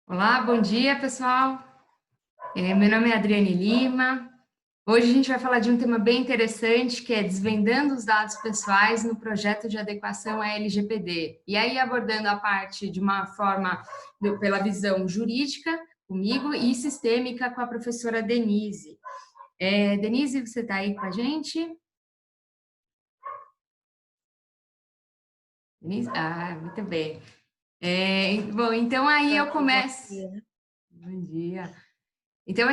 Olá, bom dia, pessoal. Meu nome é Adriane Lima. Hoje a gente vai falar de um tema bem interessante, que é desvendando os dados pessoais no projeto de adequação à LGPD. E aí abordando a parte de uma forma pela visão jurídica comigo e sistêmica com a professora Denise. Denise, você está aí com a gente? Denise? Ah, muito bem. Bom, então aí Estou eu aqui, bom começo. dia. Bom dia. Então,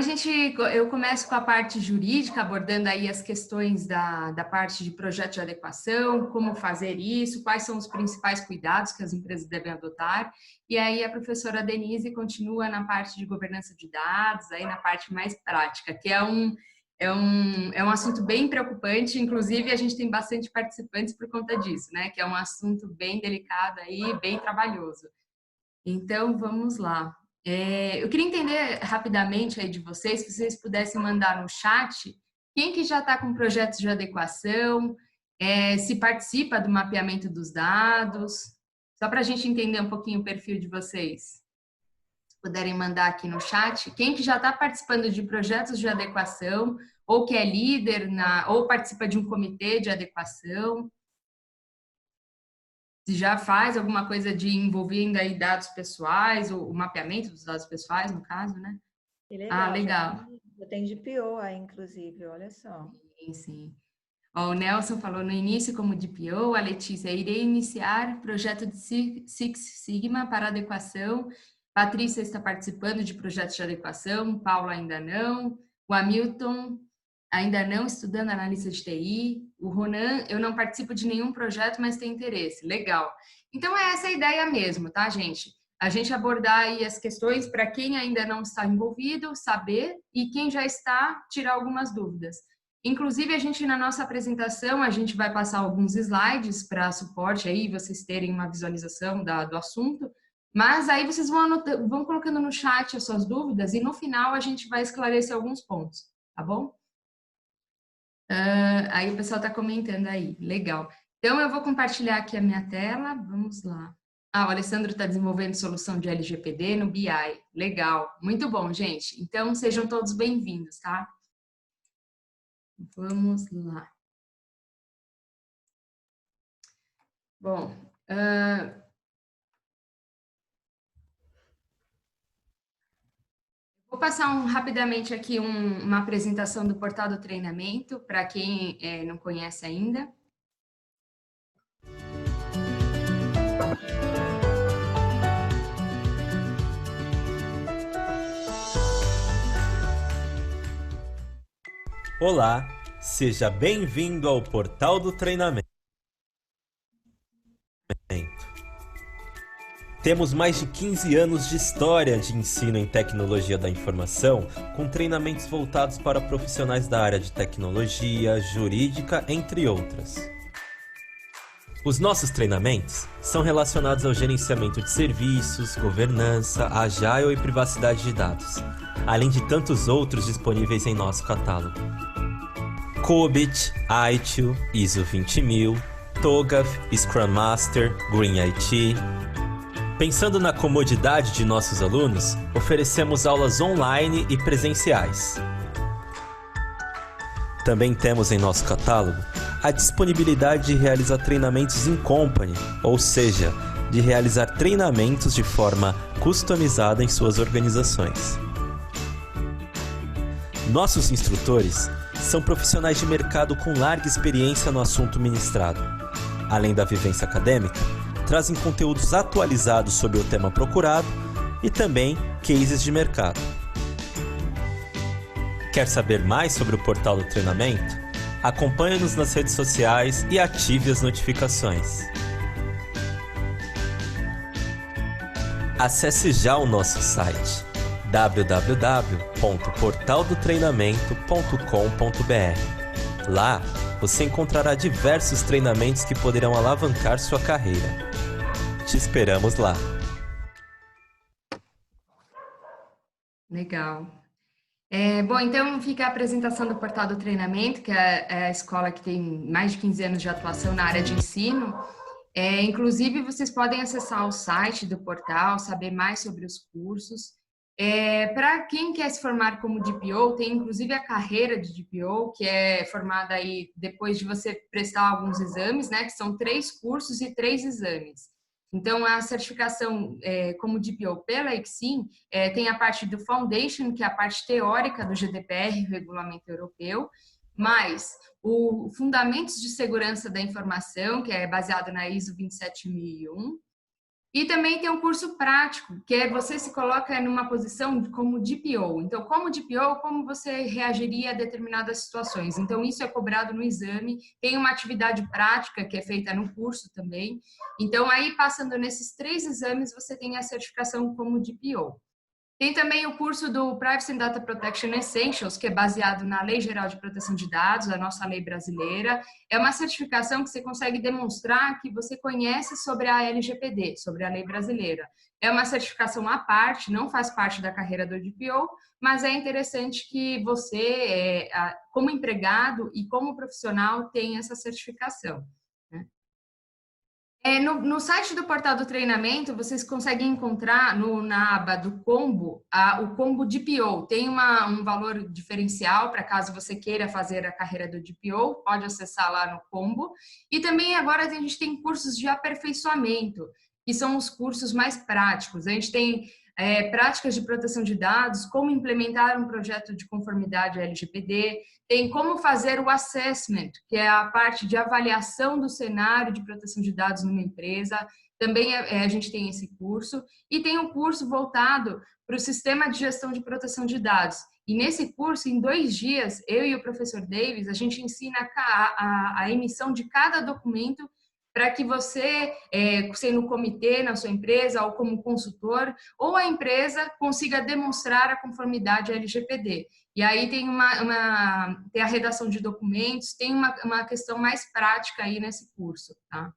eu começo com a parte jurídica, abordando aí as questões da parte de projeto de adequação, como fazer isso, quais são os principais cuidados que as empresas devem adotar, e aí a professora Denise continua na parte de governança de dados, aí na parte mais prática, que é um assunto bem preocupante, inclusive a gente tem bastante participantes por conta disso, né, que é um assunto bem delicado aí, bem trabalhoso. Então, vamos lá. Eu queria entender rapidamente aí de vocês, se vocês pudessem mandar no chat, quem que já está com projetos de adequação, se participa do mapeamento dos dados, só para a gente entender um pouquinho o perfil de vocês. Se puderem mandar aqui no chat, quem que já está participando de projetos de adequação, ou que é líder, ou participa de um comitê de adequação, se já faz alguma coisa de envolvendo aí dados pessoais, ou o mapeamento dos dados pessoais, no caso, né? Que Ah, legal, legal. já tem DPO aí, inclusive, olha só. Sim, sim. Ó, o Nelson falou no início como DPO, a Letícia, irei iniciar projeto de Six Sigma para adequação. Patrícia está participando de projetos de adequação, Paulo ainda não. O Hamilton ainda não, estudando analista de TI. O Ronan, eu não participo de nenhum projeto, mas tenho interesse. Legal. Então é essa a ideia mesmo, tá, gente? A gente abordar aí as questões para quem ainda não está envolvido, saber, e quem já está, tirar algumas dúvidas. Inclusive, a gente, na nossa apresentação, a gente vai passar alguns slides para suporte aí, vocês terem uma visualização do assunto, mas aí vocês vão colocando no chat as suas dúvidas e no final a gente vai esclarecer alguns pontos, tá bom? Aí o pessoal está comentando aí, legal. Então, eu vou compartilhar aqui a minha tela, vamos lá. Ah, o Alessandro está desenvolvendo solução de LGPD no BI, legal, muito bom, gente. Então, sejam todos bem-vindos, tá? Vamos lá. Bom, vou passar rapidamente aqui uma apresentação do portal do treinamento, para quem não conhece ainda. Olá, seja bem-vindo ao Portal do Treinamento. Temos mais de 15 anos de história de ensino em tecnologia da informação, com treinamentos voltados para profissionais da área de tecnologia, jurídica, entre outras. Os nossos treinamentos são relacionados ao gerenciamento de serviços, governança, agile e privacidade de dados, além de tantos outros disponíveis em nosso catálogo. COBIT, ITIL, ISO 20000, TOGAF, Scrum Master, Green IT. Pensando na comodidade de nossos alunos, oferecemos aulas online e presenciais. Também temos em nosso catálogo a disponibilidade de realizar treinamentos in company, ou seja, de realizar treinamentos de forma customizada em suas organizações. Nossos instrutores são profissionais de mercado com larga experiência no assunto ministrado. Além da vivência acadêmica, trazem conteúdos atualizados sobre o tema procurado e também cases de mercado. Quer saber mais sobre o portal do treinamento? Acompanhe-nos nas redes sociais e ative as notificações. Acesse já o nosso site www.portaldotreinamento.com.br. Lá, você encontrará diversos treinamentos que poderão alavancar sua carreira. Te esperamos lá. Legal. Bom, então fica a apresentação do portal do treinamento, que é a escola que tem mais de 15 anos de atuação na área de ensino. Inclusive, vocês podem acessar o site do portal, saber mais sobre os cursos. Para quem quer se formar como DPO, tem inclusive a carreira de DPO, que é formada aí depois de você prestar alguns exames, né? Que são 3 cursos e 3 exames. Então, a certificação como DPO pela ICSIM tem a parte do Foundation, que é a parte teórica do GDPR, Regulamento Europeu, mais o Fundamentos de Segurança da Informação, que é baseado na ISO 27001, e também tem um curso prático, que você se coloca numa posição como DPO. Então, como DPO, como você reagiria a determinadas situações? Então, isso é cobrado no exame. Tem uma atividade prática que é feita no curso também. Então, aí, passando nesses 3 exames, você tem a certificação como DPO. Tem também o curso do Privacy and Data Protection Essentials, que é baseado na Lei Geral de Proteção de Dados, a nossa lei brasileira. É uma certificação que você consegue demonstrar que você conhece sobre a LGPD, sobre a lei brasileira. É uma certificação à parte, não faz parte da carreira do DPO, mas é interessante que você, como empregado e como profissional, tenha essa certificação. No site do portal do treinamento, vocês conseguem encontrar na aba do combo, o combo DPO. Tem um valor diferencial para caso você queira fazer a carreira do DPO, pode acessar lá no combo. E também agora a gente tem cursos de aperfeiçoamento, que são os cursos mais práticos. A gente tem práticas de proteção de dados, como implementar um projeto de conformidade à LGPD, tem como fazer o assessment, que é a parte de avaliação do cenário de proteção de dados numa empresa. Também a gente tem esse curso. E tem um curso voltado para o sistema de gestão de proteção de dados. E nesse curso, em 2 dias, eu e o professor Davis, a gente ensina a emissão de cada documento para que você, sendo comitê na sua empresa ou como consultor, ou a empresa consiga demonstrar a conformidade à LGPD. E aí tem tem a redação de documentos, tem uma questão mais prática aí nesse curso, tá?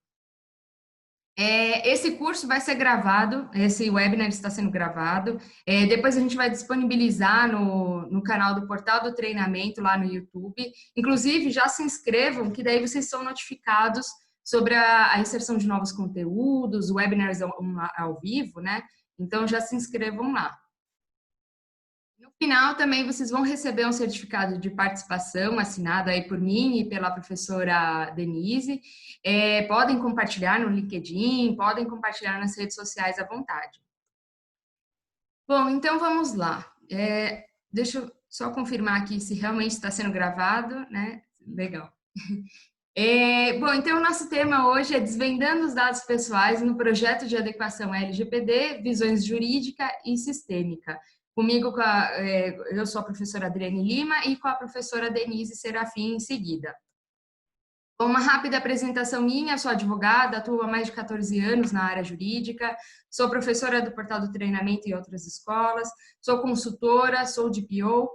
Esse curso vai ser gravado, esse webinar está sendo gravado, depois a gente vai disponibilizar no canal do Portal do Treinamento, lá no YouTube. Inclusive, já se inscrevam, que daí vocês são notificados sobre a inserção de novos conteúdos, webinars ao vivo, né? Então, já se inscrevam lá. No final, também, vocês vão receber um certificado de participação assinado aí por mim e pela professora Denise. Podem compartilhar no LinkedIn, podem compartilhar nas redes sociais à vontade. Bom, então vamos lá. Deixa eu só confirmar aqui se realmente está sendo gravado, né? Legal. Bom, então o nosso tema hoje é desvendando os dados pessoais no projeto de adequação LGPD, visões jurídica e sistêmica. Comigo, eu sou a professora Adriane Lima e com a professora Denise Serafim em seguida. Uma rápida apresentação minha, sou advogada, atuo há mais de 14 anos na área jurídica, sou professora do Portal do Treinamento em outras escolas, sou consultora, sou DPO,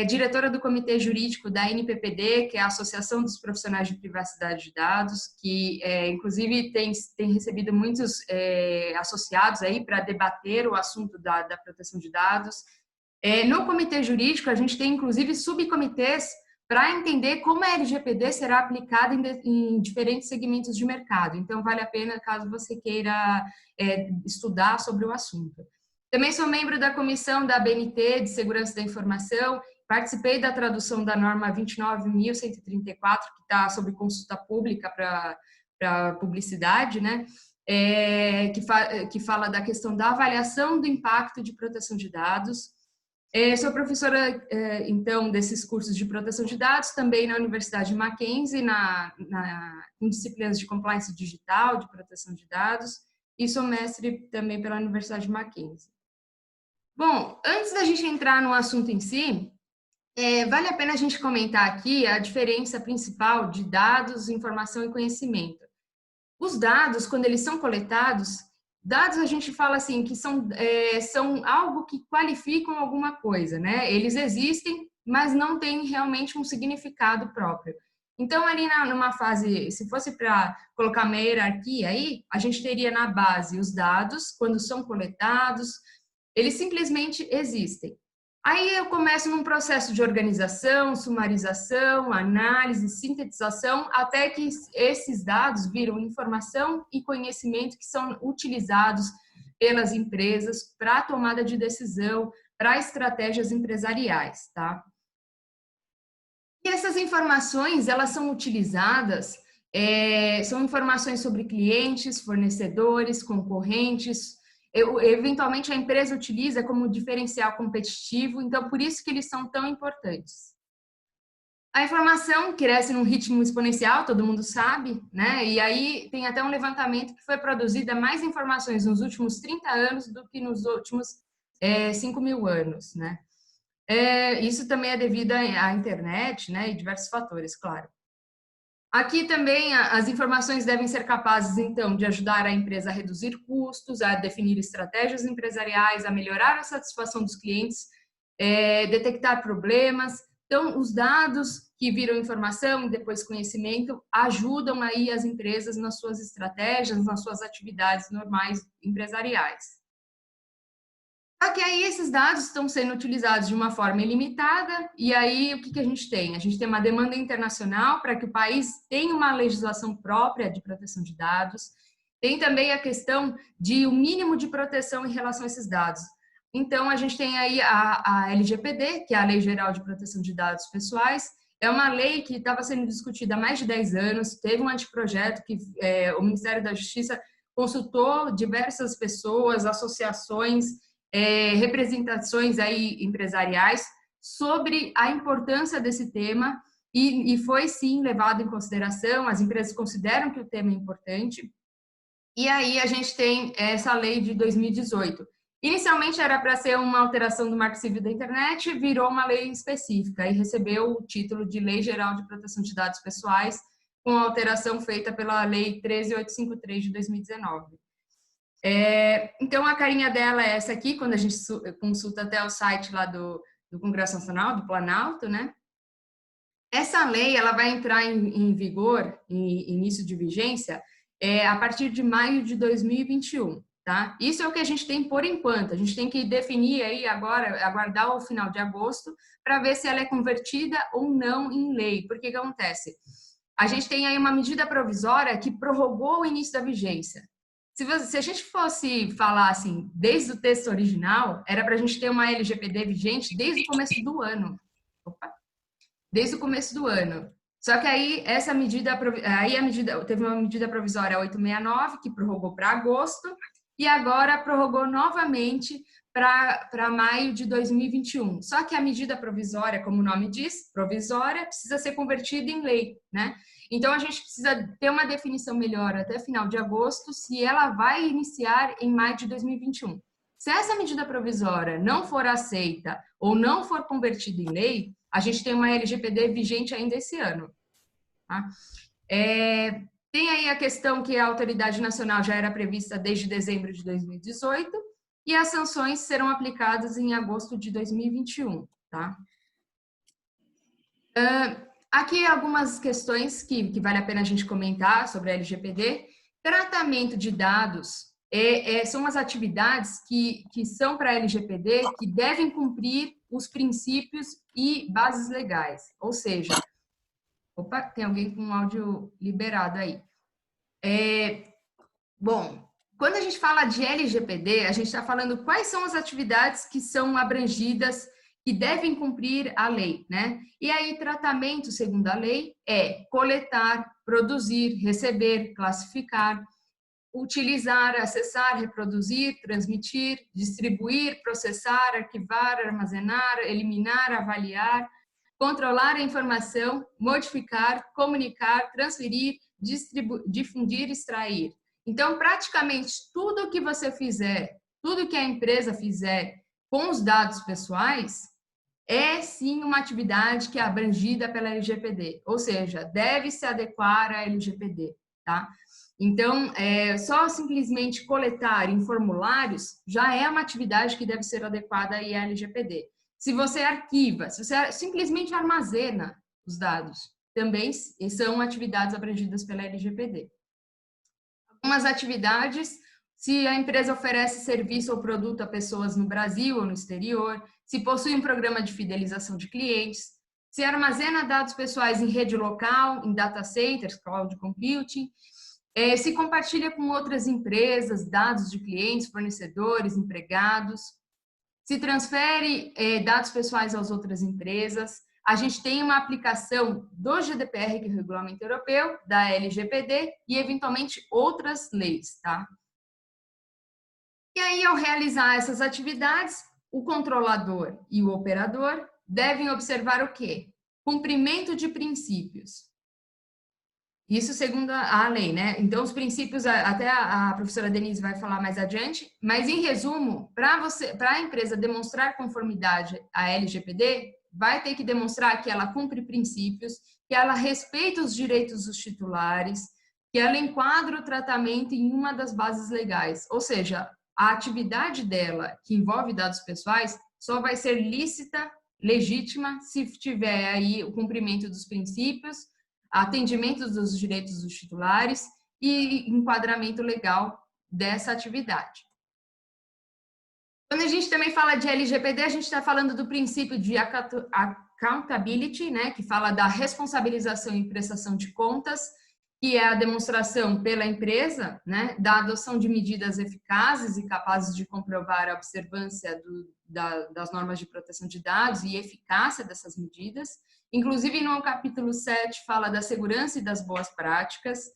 diretora do Comitê Jurídico da NPPD, que é a Associação dos Profissionais de Privacidade de Dados, que inclusive tem recebido muitos associados aí para debater o assunto da proteção de dados. No Comitê Jurídico, a gente tem inclusive subcomitês para entender como a LGPD será aplicada em diferentes segmentos de mercado. Então, vale a pena caso você queira estudar sobre o assunto. Também sou membro da comissão da ABNT de Segurança da Informação, participei da tradução da norma 29.134, que está sob consulta pública para publicidade, né? Que fala da questão da avaliação do impacto de proteção de dados. Sou professora, então, desses cursos de proteção de dados, também na Universidade Mackenzie, em disciplinas de compliance digital, de proteção de dados, e sou mestre também pela Universidade Mackenzie. Bom, antes da gente entrar no assunto em si, vale a pena a gente comentar aqui a diferença principal de dados, informação e conhecimento. Os dados, quando eles são coletados, dados a gente fala assim, que são algo que qualificam alguma coisa, né? Eles existem, mas não têm realmente um significado próprio. Então, ali numa fase, se fosse para colocar uma hierarquia aí, a gente teria na base os dados, quando são coletados, eles simplesmente existem. Aí eu começo num processo de organização, sumarização, análise, sintetização, até que esses dados viram informação e conhecimento que são utilizados pelas empresas para a tomada de decisão, para estratégias empresariais, tá? E essas informações, elas são utilizadas, são informações sobre clientes, fornecedores, concorrentes. Eventualmente, a empresa utiliza como diferencial competitivo, então, por isso que eles são tão importantes. A informação cresce num ritmo exponencial, todo mundo sabe, né? E aí tem até um levantamento que foi produzida mais informações nos últimos 30 anos do que nos últimos 5.000 anos, né? Isso também é devido à internet, né? E diversos fatores, claro. Aqui também as informações devem ser capazes, então, de ajudar a empresa a reduzir custos, a definir estratégias empresariais, a melhorar a satisfação dos clientes, detectar problemas. Então, os dados que viram informação e depois conhecimento ajudam aí as empresas nas suas estratégias, nas suas atividades normais empresariais. Só que aí esses dados estão sendo utilizados de uma forma ilimitada, e aí o que a gente tem? A gente tem uma demanda internacional para que o país tenha uma legislação própria de proteção de dados, tem também a questão de o mínimo de proteção em relação a esses dados. Então, a gente tem aí a LGPD, que é a Lei Geral de Proteção de Dados Pessoais, é uma lei que estava sendo discutida há mais de 10 anos, teve um anteprojeto que o Ministério da Justiça consultou diversas pessoas, associações, representações aí empresariais sobre a importância desse tema e foi sim levado em consideração, as empresas consideram que o tema é importante, e aí a gente tem essa lei de 2018. Inicialmente era para ser uma alteração do Marco Civil da Internet, virou uma lei específica e recebeu o título de Lei Geral de Proteção de Dados Pessoais, com a alteração feita pela Lei 13.853 de 2019. Então, a carinha dela é essa aqui, quando a gente consulta até o site lá do Congresso Nacional, do Planalto, né? Essa lei, ela vai entrar em vigor, em início de vigência, a partir de maio de 2021, tá? Isso é o que a gente tem por enquanto, a gente tem que definir aí agora, aguardar o final de agosto, para ver se ela é convertida ou não em lei, porque o que acontece? A gente tem aí uma medida provisória que prorrogou o início da vigência. Se a gente fosse falar assim, desde o texto original, era para a gente ter uma LGPD vigente desde o começo do ano. Desde o começo do ano. Só que aí essa medida, teve uma medida provisória 869 que prorrogou para agosto e agora prorrogou novamente para maio de 2021. Só que a medida provisória, como o nome diz, provisória, precisa ser convertida em lei, né? Então, a gente precisa ter uma definição melhor até final de agosto, se ela vai iniciar em maio de 2021. Se essa medida provisória não for aceita ou não for convertida em lei, a gente tem uma LGPD vigente ainda esse ano. Tá? Tem aí a questão que a autoridade nacional já era prevista desde dezembro de 2018 e as sanções serão aplicadas em agosto de 2021. Tá? Aqui algumas questões que vale a pena a gente comentar sobre a LGPD. Tratamento de dados são as atividades que são para a LGPD que devem cumprir os princípios e bases legais. Ou seja, opa, tem alguém com áudio liberado aí. Bom, quando a gente fala de LGPD, a gente está falando quais são as atividades que são abrangidas que devem cumprir a lei, né? E aí, tratamento, segundo a lei, é coletar, produzir, receber, classificar, utilizar, acessar, reproduzir, transmitir, distribuir, processar, arquivar, armazenar, eliminar, avaliar, controlar a informação, modificar, comunicar, transferir, difundir, extrair. Então, praticamente tudo que você fizer, tudo que a empresa fizer com os dados pessoais, é sim uma atividade que é abrangida pela LGPD, ou seja, deve se adequar à LGPD, tá? Então, só simplesmente coletar em formulários já é uma atividade que deve ser adequada à LGPD. Se você arquiva, se você simplesmente armazena os dados, também são atividades abrangidas pela LGPD. Algumas atividades se a empresa oferece serviço ou produto a pessoas no Brasil ou no exterior, se possui um programa de fidelização de clientes, se armazena dados pessoais em rede local, em data centers, cloud computing, se compartilha com outras empresas dados de clientes, fornecedores, empregados, se transfere dados pessoais às outras empresas. A gente tem uma aplicação do GDPR, que é o Regulamento Europeu, da LGPD e, eventualmente, outras leis, tá? E aí, ao realizar essas atividades, o controlador e o operador devem observar o quê? Cumprimento de princípios. Isso segundo a lei, né? Então, os princípios, até a professora Denise vai falar mais adiante, mas, em resumo, para a empresa demonstrar conformidade à LGPD, vai ter que demonstrar que ela cumpre princípios, que ela respeita os direitos dos titulares, que ela enquadra o tratamento em uma das bases legais. Ou seja, a atividade dela, que envolve dados pessoais, só vai ser lícita, legítima, se tiver aí o cumprimento dos princípios, atendimento dos direitos dos titulares e enquadramento legal dessa atividade. Quando a gente também fala de LGPD, a gente está falando do princípio de accountability, né, que fala da responsabilização e prestação de contas, que é a demonstração pela empresa, né, da adoção de medidas eficazes e capazes de comprovar a observância das normas de proteção de dados e eficácia dessas medidas. Inclusive, no capítulo 7, fala da segurança e das boas práticas.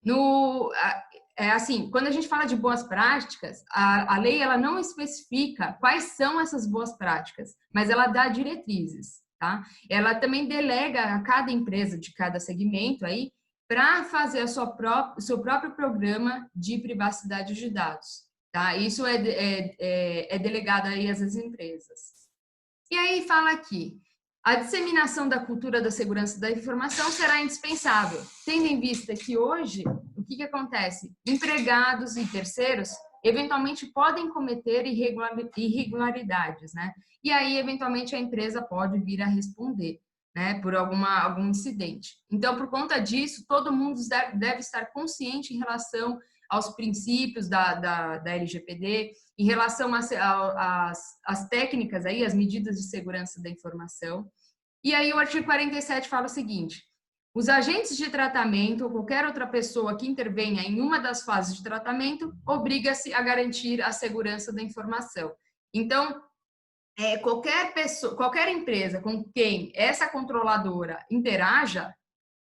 Quando a gente fala de boas práticas, a lei ela não especifica quais são essas boas práticas, mas ela dá diretrizes, tá? Ela também delega a cada empresa de cada segmento aí para fazer o seu próprio programa de privacidade de dados, tá? Isso é delegado aí às empresas. E aí fala aqui, a disseminação da cultura da segurança da informação será indispensável, tendo em vista que hoje, o que acontece? Empregados e terceiros, eventualmente, podem cometer irregularidades, né? E aí, eventualmente, a empresa pode vir a responder, né, por algum incidente. Então, por conta disso, todo mundo deve estar consciente em relação aos princípios da LGPD, em relação às técnicas, aí, as medidas de segurança da informação. E aí o artigo 47 fala o seguinte, os agentes de tratamento ou qualquer outra pessoa que intervenha em uma das fases de tratamento obriga-se a garantir a segurança da informação. Então, qualquer empresa com quem essa controladora interaja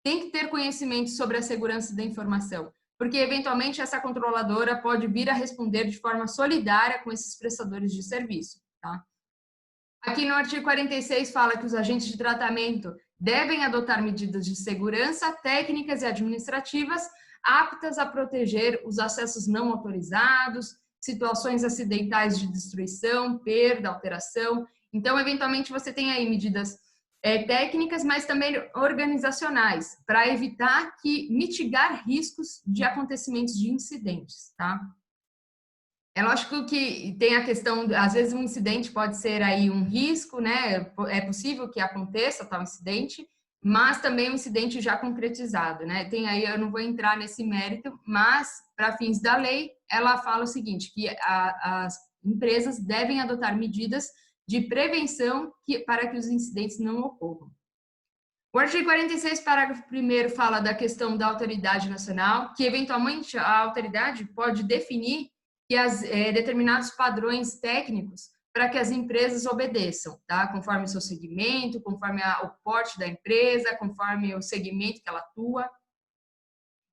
tem que ter conhecimento sobre a segurança da informação, porque eventualmente essa controladora pode vir a responder de forma solidária com esses prestadores de serviço, tá? Aqui no artigo 46 fala que os agentes de tratamento devem adotar medidas de segurança, técnicas e administrativas aptas a proteger os acessos não autorizados, situações acidentais de destruição, perda, alteração. Então, eventualmente, você tem aí medidas técnicas, mas também organizacionais, para evitar mitigar riscos de acontecimentos de incidentes, tá? É lógico que tem a questão, às vezes um incidente pode ser aí um risco, né? É possível que aconteça tal incidente, mas também um incidente já concretizado, né? Tem aí, eu não vou entrar nesse mérito, mas para fins da lei, ela fala o seguinte, que as empresas devem adotar medidas de prevenção para que os incidentes não ocorram. O artigo 46, parágrafo 1º, fala da questão da autoridade nacional, que eventualmente a autoridade pode definir que determinados padrões técnicos para que as empresas obedeçam, tá? Conforme o seu segmento, conforme o porte da empresa, conforme o segmento que ela atua.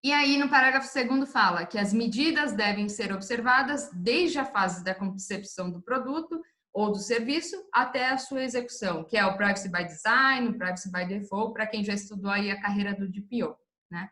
E aí, no parágrafo 2º, fala que as medidas devem ser observadas desde a fase da concepção do produto ou do serviço até a sua execução, que é o Privacy by Design, o Privacy by Default, para quem já estudou aí a carreira do DPO, né?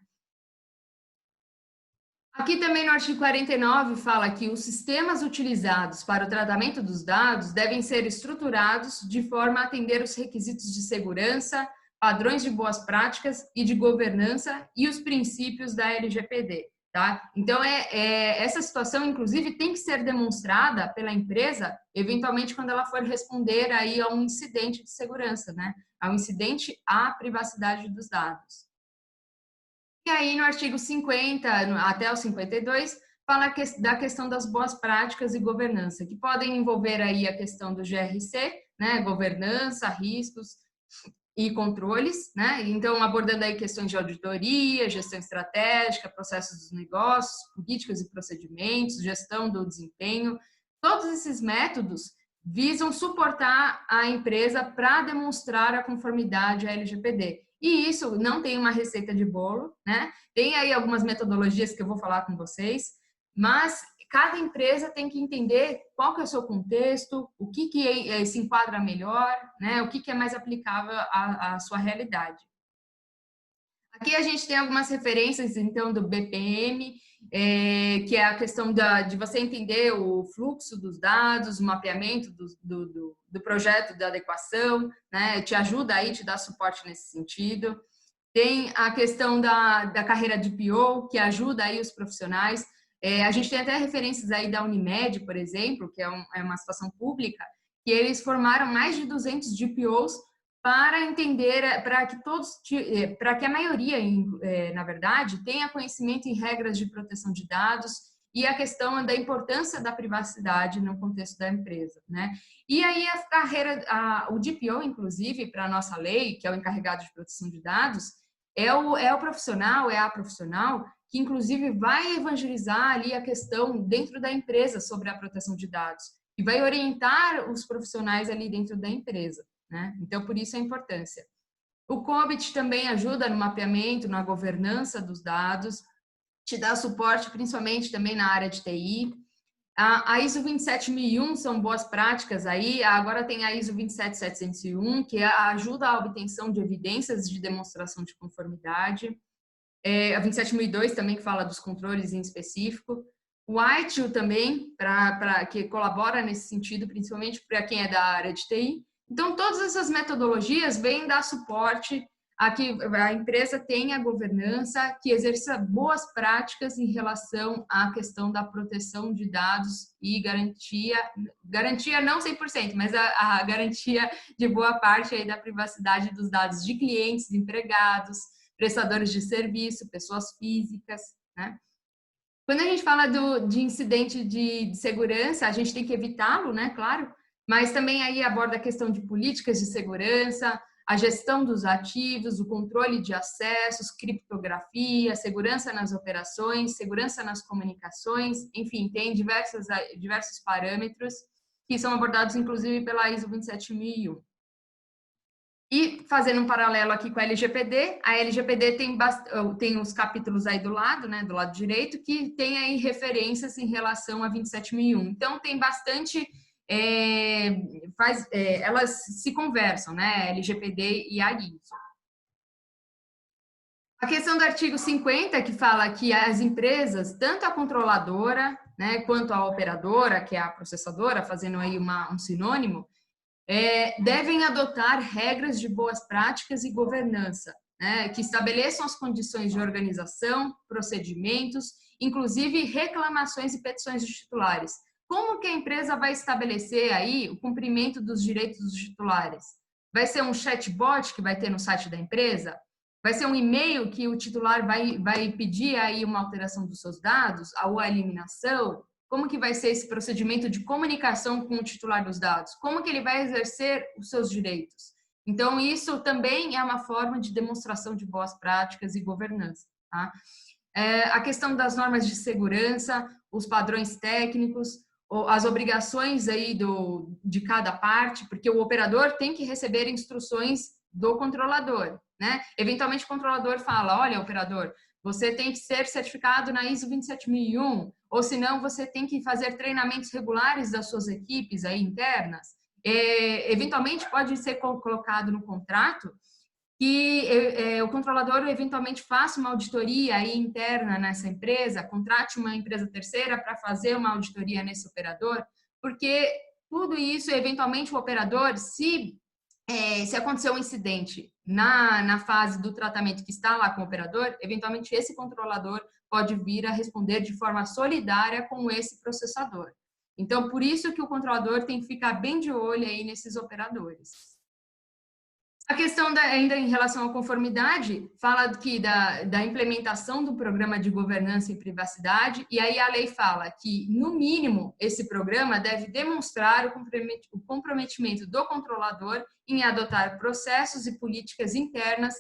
Aqui também no artigo 49 fala que os sistemas utilizados para o tratamento dos dados devem ser estruturados de forma a atender os requisitos de segurança, padrões de boas práticas e de governança e os princípios da LGPD, tá? Então, essa situação, inclusive, tem que ser demonstrada pela empresa, eventualmente, quando ela for responder aí a um incidente de segurança, né? A um incidente à privacidade dos dados. E aí, no artigo 50 até o 52, fala da questão das boas práticas e governança, que podem envolver aí a questão do GRC, né, governança, riscos e controles, né? Então, abordando aí questões de auditoria, gestão estratégica, processos dos negócios, políticas e procedimentos, gestão do desempenho. Todos esses métodos visam suportar a empresa para demonstrar a conformidade à LGPD. E isso não tem uma receita de bolo, né? Tem aí algumas metodologias que eu vou falar com vocês, mas cada empresa tem que entender qual que é o seu contexto, o que se enquadra melhor, né? O que é mais aplicável à sua realidade. Aqui a gente tem algumas referências, então, do BPM, que é a questão de você entender o fluxo dos dados, o mapeamento do projeto de adequação, né? Te ajuda aí, te dá suporte nesse sentido. Tem a questão da carreira de PO, que ajuda aí os profissionais. A gente tem até referências aí da Unimed, por exemplo, que é uma situação pública, que eles formaram mais de 200 DPOs para entender, para que a maioria, na verdade, tenha conhecimento em regras de proteção de dados e a questão da importância da privacidade no contexto da empresa, né? E aí a carreira, o DPO, inclusive, para a nossa lei, que é o encarregado de proteção de dados, é o profissional, é a profissional que, inclusive, vai evangelizar ali a questão dentro da empresa sobre a proteção de dados e vai orientar os profissionais ali dentro da empresa, né? Então, por isso a importância. O COBIT também ajuda no mapeamento, na governança dos dados, te dá suporte principalmente também na área de TI. A ISO 27001 são boas práticas aí, agora tem a ISO 27701, que ajuda a obtenção de evidências de demonstração de conformidade. A 27002 também, que fala dos controles em específico. O ITIL também, que colabora nesse sentido, principalmente para quem é da área de TI. Então, todas essas metodologias vêm dar suporte a que a empresa tenha governança, que exerça boas práticas em relação à questão da proteção de dados e garantia não 100%, mas a garantia de boa parte aí da privacidade dos dados de clientes, empregados, prestadores de serviço, pessoas físicas, né? Quando a gente fala de incidente de segurança, a gente tem que evitá-lo, né, claro, mas também aí aborda a questão de políticas de segurança, a gestão dos ativos, o controle de acessos, criptografia, segurança nas operações, segurança nas comunicações, enfim, tem diversos parâmetros que são abordados, inclusive, pela ISO 27001. E, fazendo um paralelo aqui com a LGPD, a LGPD tem os capítulos aí do lado, né, do lado direito, que tem aí referências em relação a 27001. Então, tem bastante... elas se conversam, né, a LGPD e a ISO. A questão do artigo 50, que fala que as empresas, tanto a controladora, né, quanto a operadora, que é a processadora, fazendo aí um sinônimo, devem adotar regras de boas práticas e governança, né, que estabeleçam as condições de organização, procedimentos, inclusive reclamações e petições dos titulares. Como que a empresa vai estabelecer aí o cumprimento dos direitos dos titulares? Vai ser um chatbot que vai ter no site da empresa? Vai ser um e-mail que o titular vai pedir aí uma alteração dos seus dados ou a eliminação? Como que vai ser esse procedimento de comunicação com o titular dos dados? Como que ele vai exercer os seus direitos? Então, isso também é uma forma de demonstração de boas práticas e governança, tá? A questão das normas de segurança, os padrões técnicos, as obrigações aí de cada parte, porque o operador tem que receber instruções do controlador, né? Eventualmente o controlador fala, olha, operador, você tem que ser certificado na ISO 27001, ou senão você tem que fazer treinamentos regulares das suas equipes aí internas. Eventualmente pode ser colocado no contrato que o controlador eventualmente faça uma auditoria aí interna nessa empresa, contrate uma empresa terceira para fazer uma auditoria nesse operador, porque tudo isso, eventualmente o operador, se acontecer um incidente na fase do tratamento que está lá com o operador, eventualmente esse controlador pode vir a responder de forma solidária com esse processador. Então, por isso que o controlador tem que ficar bem de olho aí nesses operadores. A questão ainda em relação à conformidade, fala que da implementação do programa de governança e privacidade, e aí a lei fala que, no mínimo, esse programa deve demonstrar o comprometimento do controlador em adotar processos e políticas internas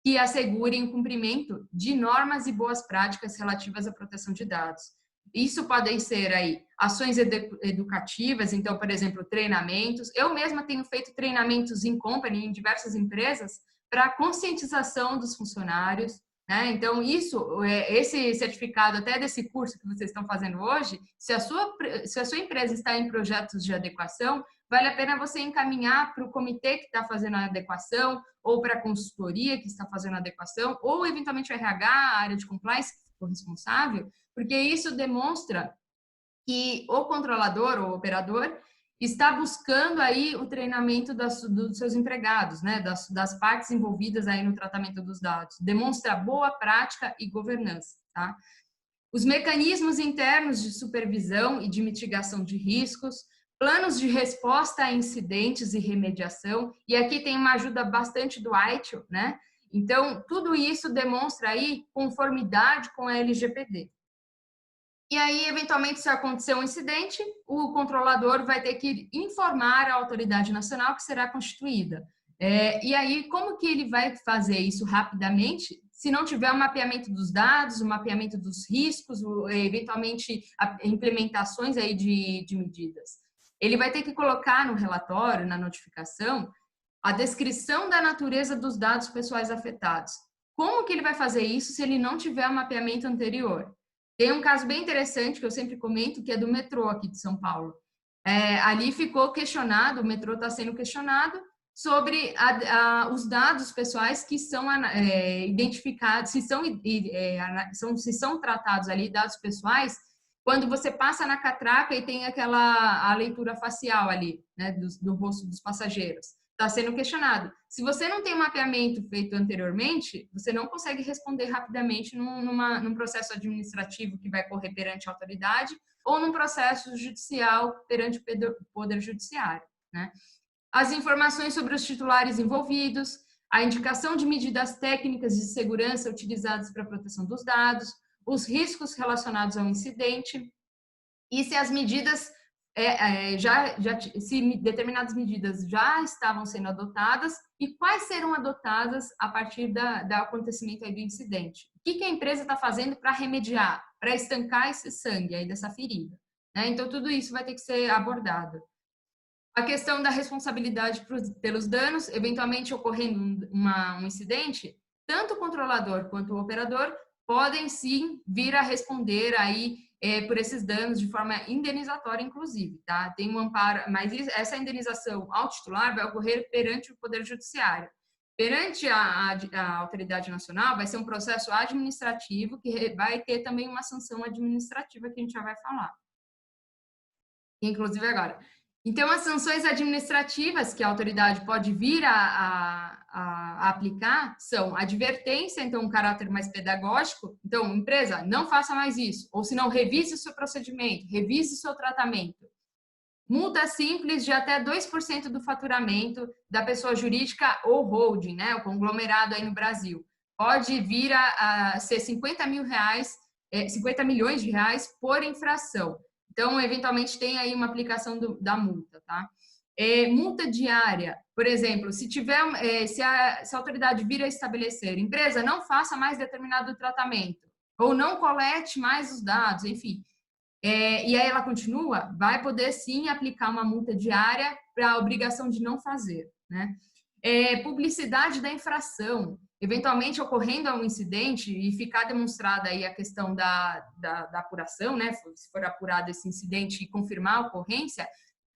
que assegurem o cumprimento de normas e boas práticas relativas à proteção de dados. Isso podem ser aí ações educativas, então, por exemplo, treinamentos. Eu mesma tenho feito treinamentos in company, em diversas empresas, para conscientização dos funcionários, né? Então, esse certificado, até desse curso que vocês estão fazendo hoje, se a sua empresa está em projetos de adequação, vale a pena você encaminhar para o comitê que está fazendo a adequação, ou para a consultoria que está fazendo a adequação, ou eventualmente o RH, a área de compliance, que for responsável, porque isso demonstra que o controlador ou operador está buscando aí o treinamento dos seus empregados, né, das partes envolvidas aí no tratamento dos dados. Demonstra boa prática e governança, tá? Os mecanismos internos de supervisão e de mitigação de riscos, planos de resposta a incidentes e remediação, e aqui tem uma ajuda bastante do ITIL, né? Então, tudo isso demonstra aí conformidade com a LGPD. E aí, eventualmente, se acontecer um incidente, o controlador vai ter que informar a autoridade nacional que será constituída. E aí, como que ele vai fazer isso rapidamente? Se não tiver o mapeamento dos dados, o mapeamento dos riscos, eventualmente implementações aí de medidas. Ele vai ter que colocar no relatório, na notificação, a descrição da natureza dos dados pessoais afetados. Como que ele vai fazer isso se ele não tiver o mapeamento anterior? Tem um caso bem interessante que eu sempre comento, que é do metrô aqui de São Paulo. Ali ficou questionado, o metrô está sendo questionado sobre os dados pessoais que são identificados, se são tratados ali, dados pessoais, quando você passa na catraca e tem a leitura facial ali, né, do rosto dos passageiros. Está sendo questionado. Se você não tem um mapeamento feito anteriormente, você não consegue responder rapidamente num processo administrativo que vai correr perante a autoridade ou num processo judicial perante o Poder Judiciário, né? As informações sobre os titulares envolvidos, a indicação de medidas técnicas de segurança utilizadas para a proteção dos dados, os riscos relacionados ao incidente e se as medidas se determinadas medidas já estavam sendo adotadas e quais serão adotadas a partir do acontecimento aí do incidente. O que a empresa está fazendo para remediar, para estancar esse sangue aí dessa ferida, né? Então, tudo isso vai ter que ser abordado. A questão da responsabilidade pelos danos, eventualmente ocorrendo um incidente, tanto o controlador quanto o operador podem sim vir a responder aí por esses danos de forma indenizatória, inclusive, tá? Tem um amparo, mas essa indenização ao titular vai ocorrer perante o Poder Judiciário. Perante a autoridade nacional, vai ser um processo administrativo que vai ter também uma sanção administrativa que a gente já vai falar. Inclusive agora. Então, as sanções administrativas que a autoridade pode vir a aplicar são advertência, então um caráter mais pedagógico. Então, empresa, não faça mais isso. Ou se não, revise o seu procedimento, revise o seu tratamento. Multa simples de até 2% do faturamento da pessoa jurídica ou holding, né, o conglomerado aí no Brasil. Pode vir a ser 50 milhões de reais por infração. Então, eventualmente, tem aí uma aplicação da multa, tá? Multa diária, por exemplo, se a autoridade vir a estabelecer, empresa, não faça mais determinado tratamento, ou não colete mais os dados, enfim. E aí ela continua, vai poder sim aplicar uma multa diária para a obrigação de não fazer, né? Publicidade da infração. Eventualmente ocorrendo um incidente e ficar demonstrada aí a questão da apuração, né? Se for apurado esse incidente e confirmar a ocorrência,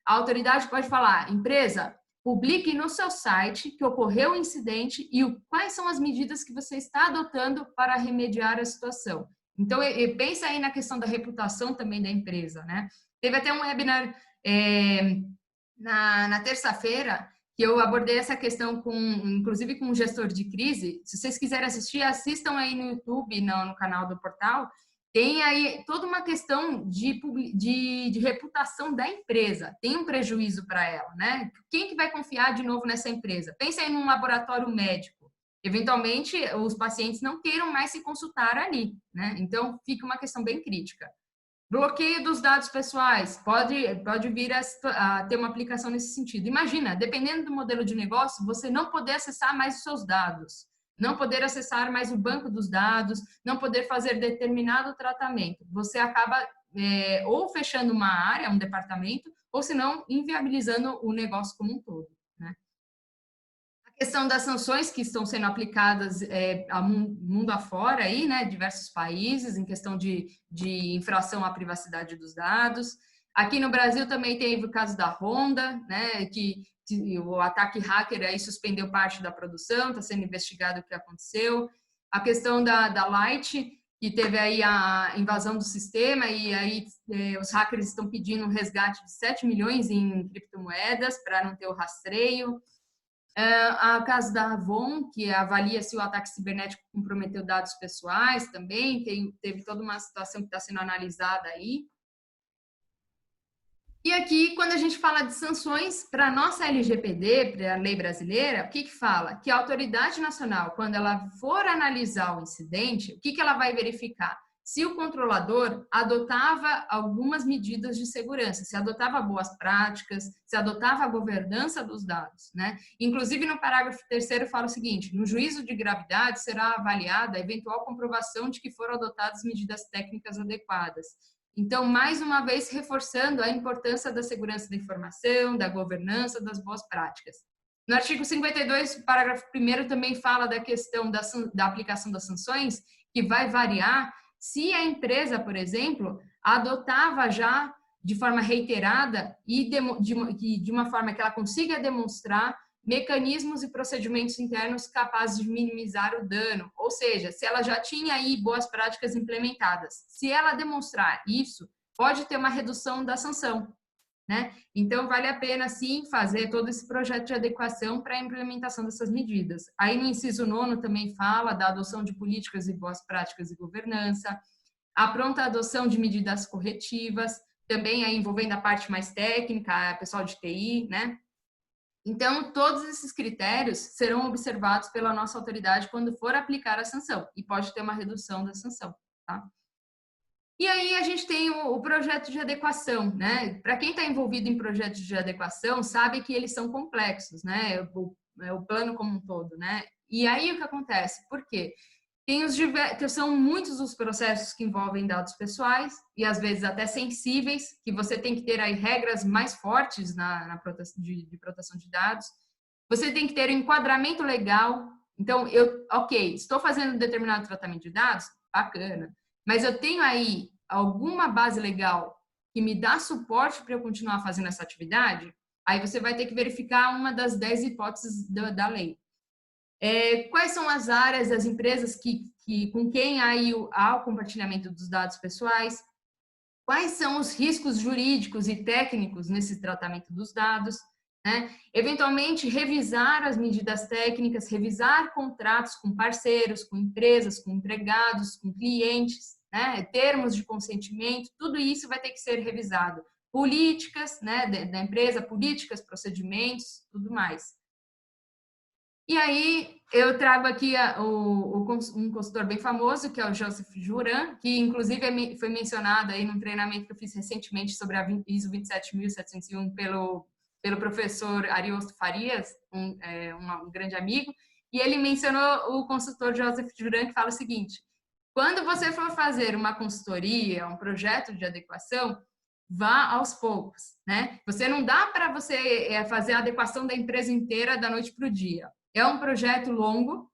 a autoridade pode falar, empresa, publique no seu site que ocorreu o incidente e quais são as medidas que você está adotando para remediar a situação. Então, pensa aí na questão da reputação também da empresa, né? Teve até um webinar na terça-feira que eu abordei essa questão inclusive com um gestor de crise. Se vocês quiserem assistir, assistam aí no YouTube, no canal do portal, Tem aí toda uma questão de reputação da empresa, tem um prejuízo para ela, né? Quem que vai confiar de novo nessa empresa? Pensa em um laboratório médico. Eventualmente, os pacientes não queiram mais se consultar ali, né? Então, fica uma questão bem crítica. Bloqueio dos dados pessoais, pode vir a ter uma aplicação nesse sentido. Imagina, dependendo do modelo de negócio, você não poder acessar mais os seus dados, não poder acessar mais o banco dos dados, não poder fazer determinado tratamento. Você acaba ou fechando uma área, um departamento, ou se não, inviabilizando o negócio como um todo, né? A questão das sanções que estão sendo aplicadas ao mundo afora, aí, né, diversos países, em questão de infração à privacidade dos dados. Aqui no Brasil também teve o caso da Honda, né, que o ataque hacker aí suspendeu parte da produção, está sendo investigado o que aconteceu. A questão da Light, que teve aí a invasão do sistema, e aí os hackers estão pedindo um resgate de 7 milhões em criptomoedas para não ter o rastreio. A caso da Avon, que avalia se o ataque cibernético comprometeu dados pessoais também, teve toda uma situação que está sendo analisada aí. E aqui, quando a gente fala de sanções, para a nossa LGPD, para a lei brasileira, o que fala? Que a autoridade nacional, quando ela for analisar o incidente, o que ela vai verificar? Se o controlador adotava algumas medidas de segurança, se adotava boas práticas, se adotava a governança dos dados, né? Inclusive, no parágrafo 3º fala o seguinte: no juízo de gravidade será avaliada a eventual comprovação de que foram adotadas medidas técnicas adequadas. Então, mais uma vez, reforçando a importância da segurança da informação, da governança, das boas práticas. No artigo 52, o parágrafo 1º também fala da questão da aplicação das sanções, que vai variar se a empresa, por exemplo, adotava já de forma reiterada e de uma forma que ela consiga demonstrar mecanismos e procedimentos internos capazes de minimizar o dano, ou seja, se ela já tinha aí boas práticas implementadas. Se ela demonstrar isso, pode ter uma redução da sanção, né? Então, vale a pena, sim, fazer todo esse projeto de adequação para a implementação dessas medidas. Aí, no inciso 9, também fala da adoção de políticas e boas práticas e governança, a pronta adoção de medidas corretivas, também aí envolvendo a parte mais técnica, pessoal de TI, né? Então, todos esses critérios serão observados pela nossa autoridade quando for aplicar a sanção, e pode ter uma redução da sanção, tá? E aí a gente tem o projeto de adequação, né? Para quem está envolvido em projetos de adequação, sabe que eles são complexos, né? O plano como um todo, né? E aí o que acontece? Por quê? São muitos os processos que envolvem dados pessoais e às vezes até sensíveis, que você tem que ter aí regras mais fortes de proteção de dados. Você tem que ter um enquadramento legal. Então, estou fazendo um determinado tratamento de dados, bacana, mas eu tenho aí alguma base legal que me dá suporte para eu continuar fazendo essa atividade, aí você vai ter que verificar uma das 10 hipóteses da lei. Quais são as áreas, as empresas com quem há o compartilhamento dos dados pessoais? Quais são os riscos jurídicos e técnicos nesse tratamento dos dados? Né? Eventualmente, revisar as medidas técnicas, revisar contratos com parceiros, com empresas, com empregados, com clientes, né? Termos de consentimento, tudo isso vai ter que ser revisado. Políticas, né, da empresa, políticas, procedimentos, tudo mais. E aí, eu trago aqui um consultor bem famoso, que é o Joseph Juran, que inclusive foi mencionado aí num treinamento que eu fiz recentemente sobre a ISO 27701 pelo professor Ariosto Farias, um grande amigo, e ele mencionou o consultor Joseph Juran, que fala o seguinte: quando você for fazer uma consultoria, um projeto de adequação, vá aos poucos, né? Não dá para você fazer a adequação da empresa inteira da noite para o dia. É um projeto longo,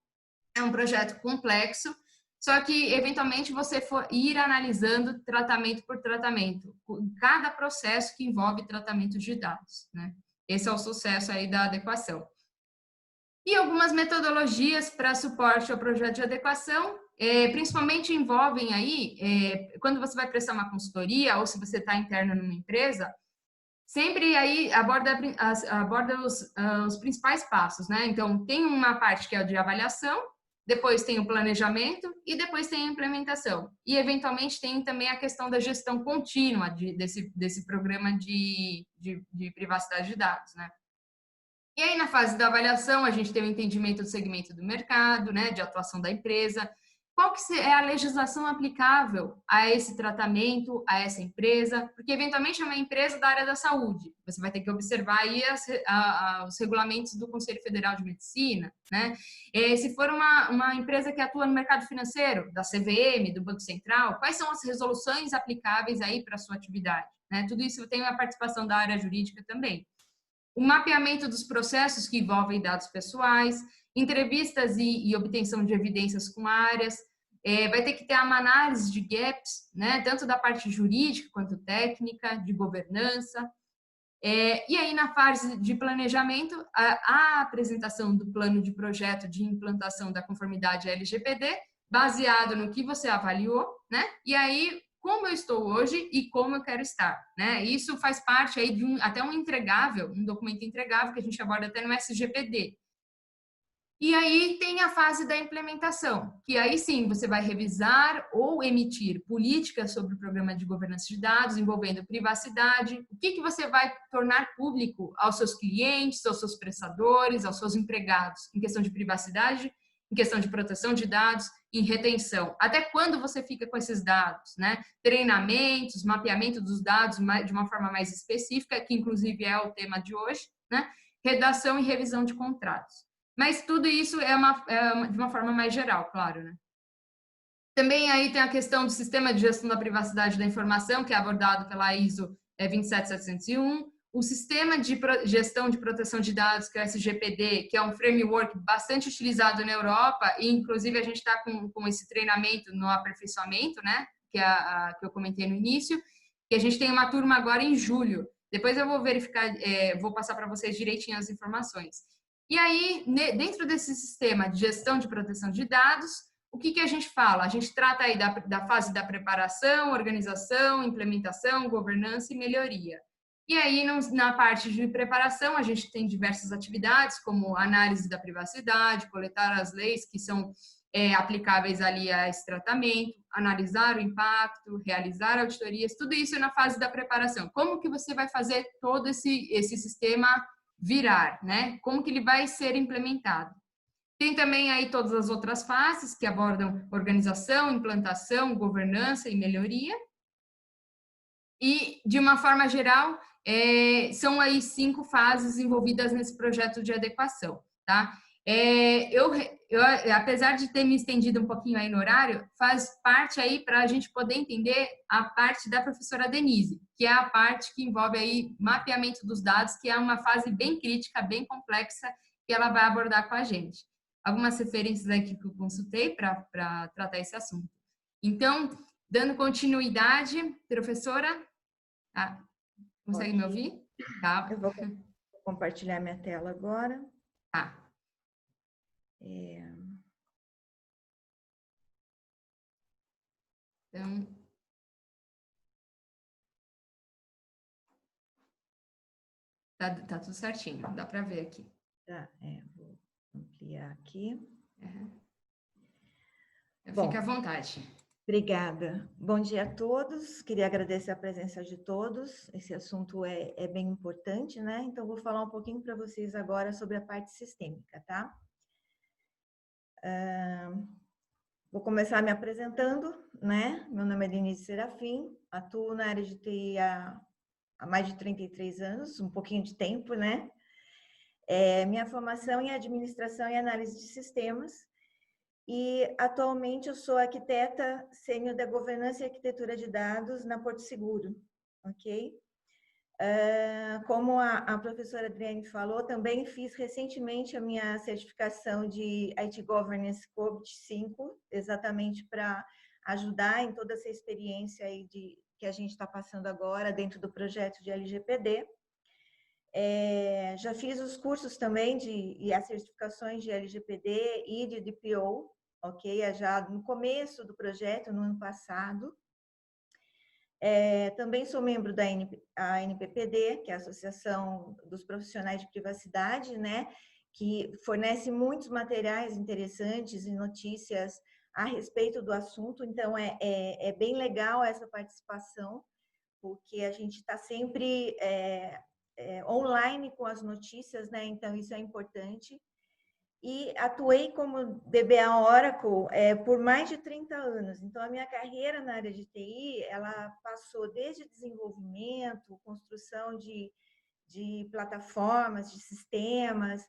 é um projeto complexo, só que, eventualmente, você for ir analisando tratamento por tratamento, cada processo que envolve tratamento de dados, né? Esse é o sucesso aí da adequação. E algumas metodologias para suporte ao projeto de adequação, principalmente envolvem aí, quando você vai prestar uma consultoria ou se você está interno numa empresa, sempre aí aborda os principais passos, né? Então, tem uma parte que é de avaliação, depois tem o planejamento e depois tem a implementação. E, eventualmente, tem também a questão da gestão contínua desse programa de privacidade de dados, né? E aí, na fase da avaliação, a gente tem o entendimento do segmento do mercado, né, de atuação da empresa, qual que é a legislação aplicável a esse tratamento, a essa empresa, porque eventualmente é uma empresa da área da saúde. Você vai ter que observar aí os regulamentos do Conselho Federal de Medicina, né? Se for uma empresa que atua no mercado financeiro, da CVM, do Banco Central, quais são as resoluções aplicáveis aí para a sua atividade, né? Tudo isso tem a participação da área jurídica também. O mapeamento dos processos que envolvem dados pessoais, entrevistas e obtenção de evidências com áreas, vai ter que ter uma análise de gaps, né, tanto da parte jurídica quanto técnica, de governança. E aí, na fase de planejamento, a apresentação do plano de projeto de implantação da conformidade LGPD, baseado no que você avaliou, né? E aí, como eu estou hoje e como eu quero estar, né? Isso faz parte aí de até um entregável, um documento entregável que a gente aborda até no SGPD. E aí tem a fase da implementação, que aí sim você vai revisar ou emitir políticas sobre o programa de governança de dados envolvendo privacidade, o que você vai tornar público aos seus clientes, aos seus prestadores, aos seus empregados, em questão de privacidade, em questão de proteção de dados, em retenção. Até quando você fica com esses dados, né? Treinamentos, mapeamento dos dados de uma forma mais específica, que inclusive é o tema de hoje, né? Redação e revisão de contratos. Mas tudo isso de uma forma mais geral, claro, né? Também aí tem a questão do sistema de gestão da privacidade da informação, que é abordado pela ISO 27701, o sistema de gestão de proteção de dados, que é o SGPD, que é um framework bastante utilizado na Europa, e inclusive a gente está com esse treinamento no aperfeiçoamento, né? Que eu comentei no início, que a gente tem uma turma agora em julho. Depois eu vou verificar, vou passar para vocês direitinho as informações. E aí, dentro desse sistema de gestão de proteção de dados, o que a gente fala? A gente trata aí da fase da preparação, organização, implementação, governança e melhoria. E aí, na parte de preparação, a gente tem diversas atividades, como análise da privacidade, coletar as leis que são aplicáveis ali a esse tratamento, analisar o impacto, realizar auditorias, tudo isso na fase da preparação. Como que você vai fazer todo esse sistema virar, né? Como que ele vai ser implementado. Tem também aí todas as outras fases que abordam organização, implantação, governança e melhoria. E, de uma forma geral, são aí 5 fases envolvidas nesse projeto de adequação, tá? Eu, apesar de ter me estendido um pouquinho aí no horário, faz parte aí para a gente poder entender a parte da professora Denise, que é a parte que envolve aí mapeamento dos dados, que é uma fase bem crítica, bem complexa, que ela vai abordar com a gente. Algumas referências aqui que eu consultei para tratar esse assunto. Então, dando continuidade, professora, consegue me ouvir? Tá. Eu vou compartilhar minha tela agora. Tá. Então, tá tudo certinho, dá para ver aqui. Tá, vou ampliar aqui. Fique à vontade. Obrigada. Bom dia a todos. Queria agradecer a presença de todos. Esse assunto é bem importante, né? Então, vou falar um pouquinho para vocês agora sobre a parte sistêmica, tá? Vou começar me apresentando, né? Meu nome é Denise Serafim, atuo na área de TI há mais de 33 anos, um pouquinho de tempo, né? Minha formação em administração e análise de sistemas, e atualmente eu sou arquiteta sênior da governança e arquitetura de dados na Porto Seguro, ok? Como a professora Adriane falou, também fiz recentemente a minha certificação de IT Governance COBIT 5, exatamente para ajudar em toda essa experiência aí que a gente está passando agora dentro do projeto de LGPD. Já fiz os cursos também e as certificações de LGPD e de DPO, ok? Já no começo do projeto, no ano passado. Também sou membro da ANPPD, que é a Associação dos Profissionais de Privacidade, né? que fornece muitos materiais interessantes e notícias a respeito do assunto. Então, é bem legal essa participação, porque a gente está sempre online com as notícias, né? Então, isso é importante. E atuei como DBA Oracle por mais de 30 anos. Então, a minha carreira na área de TI, ela passou desde desenvolvimento, construção de plataformas, de sistemas.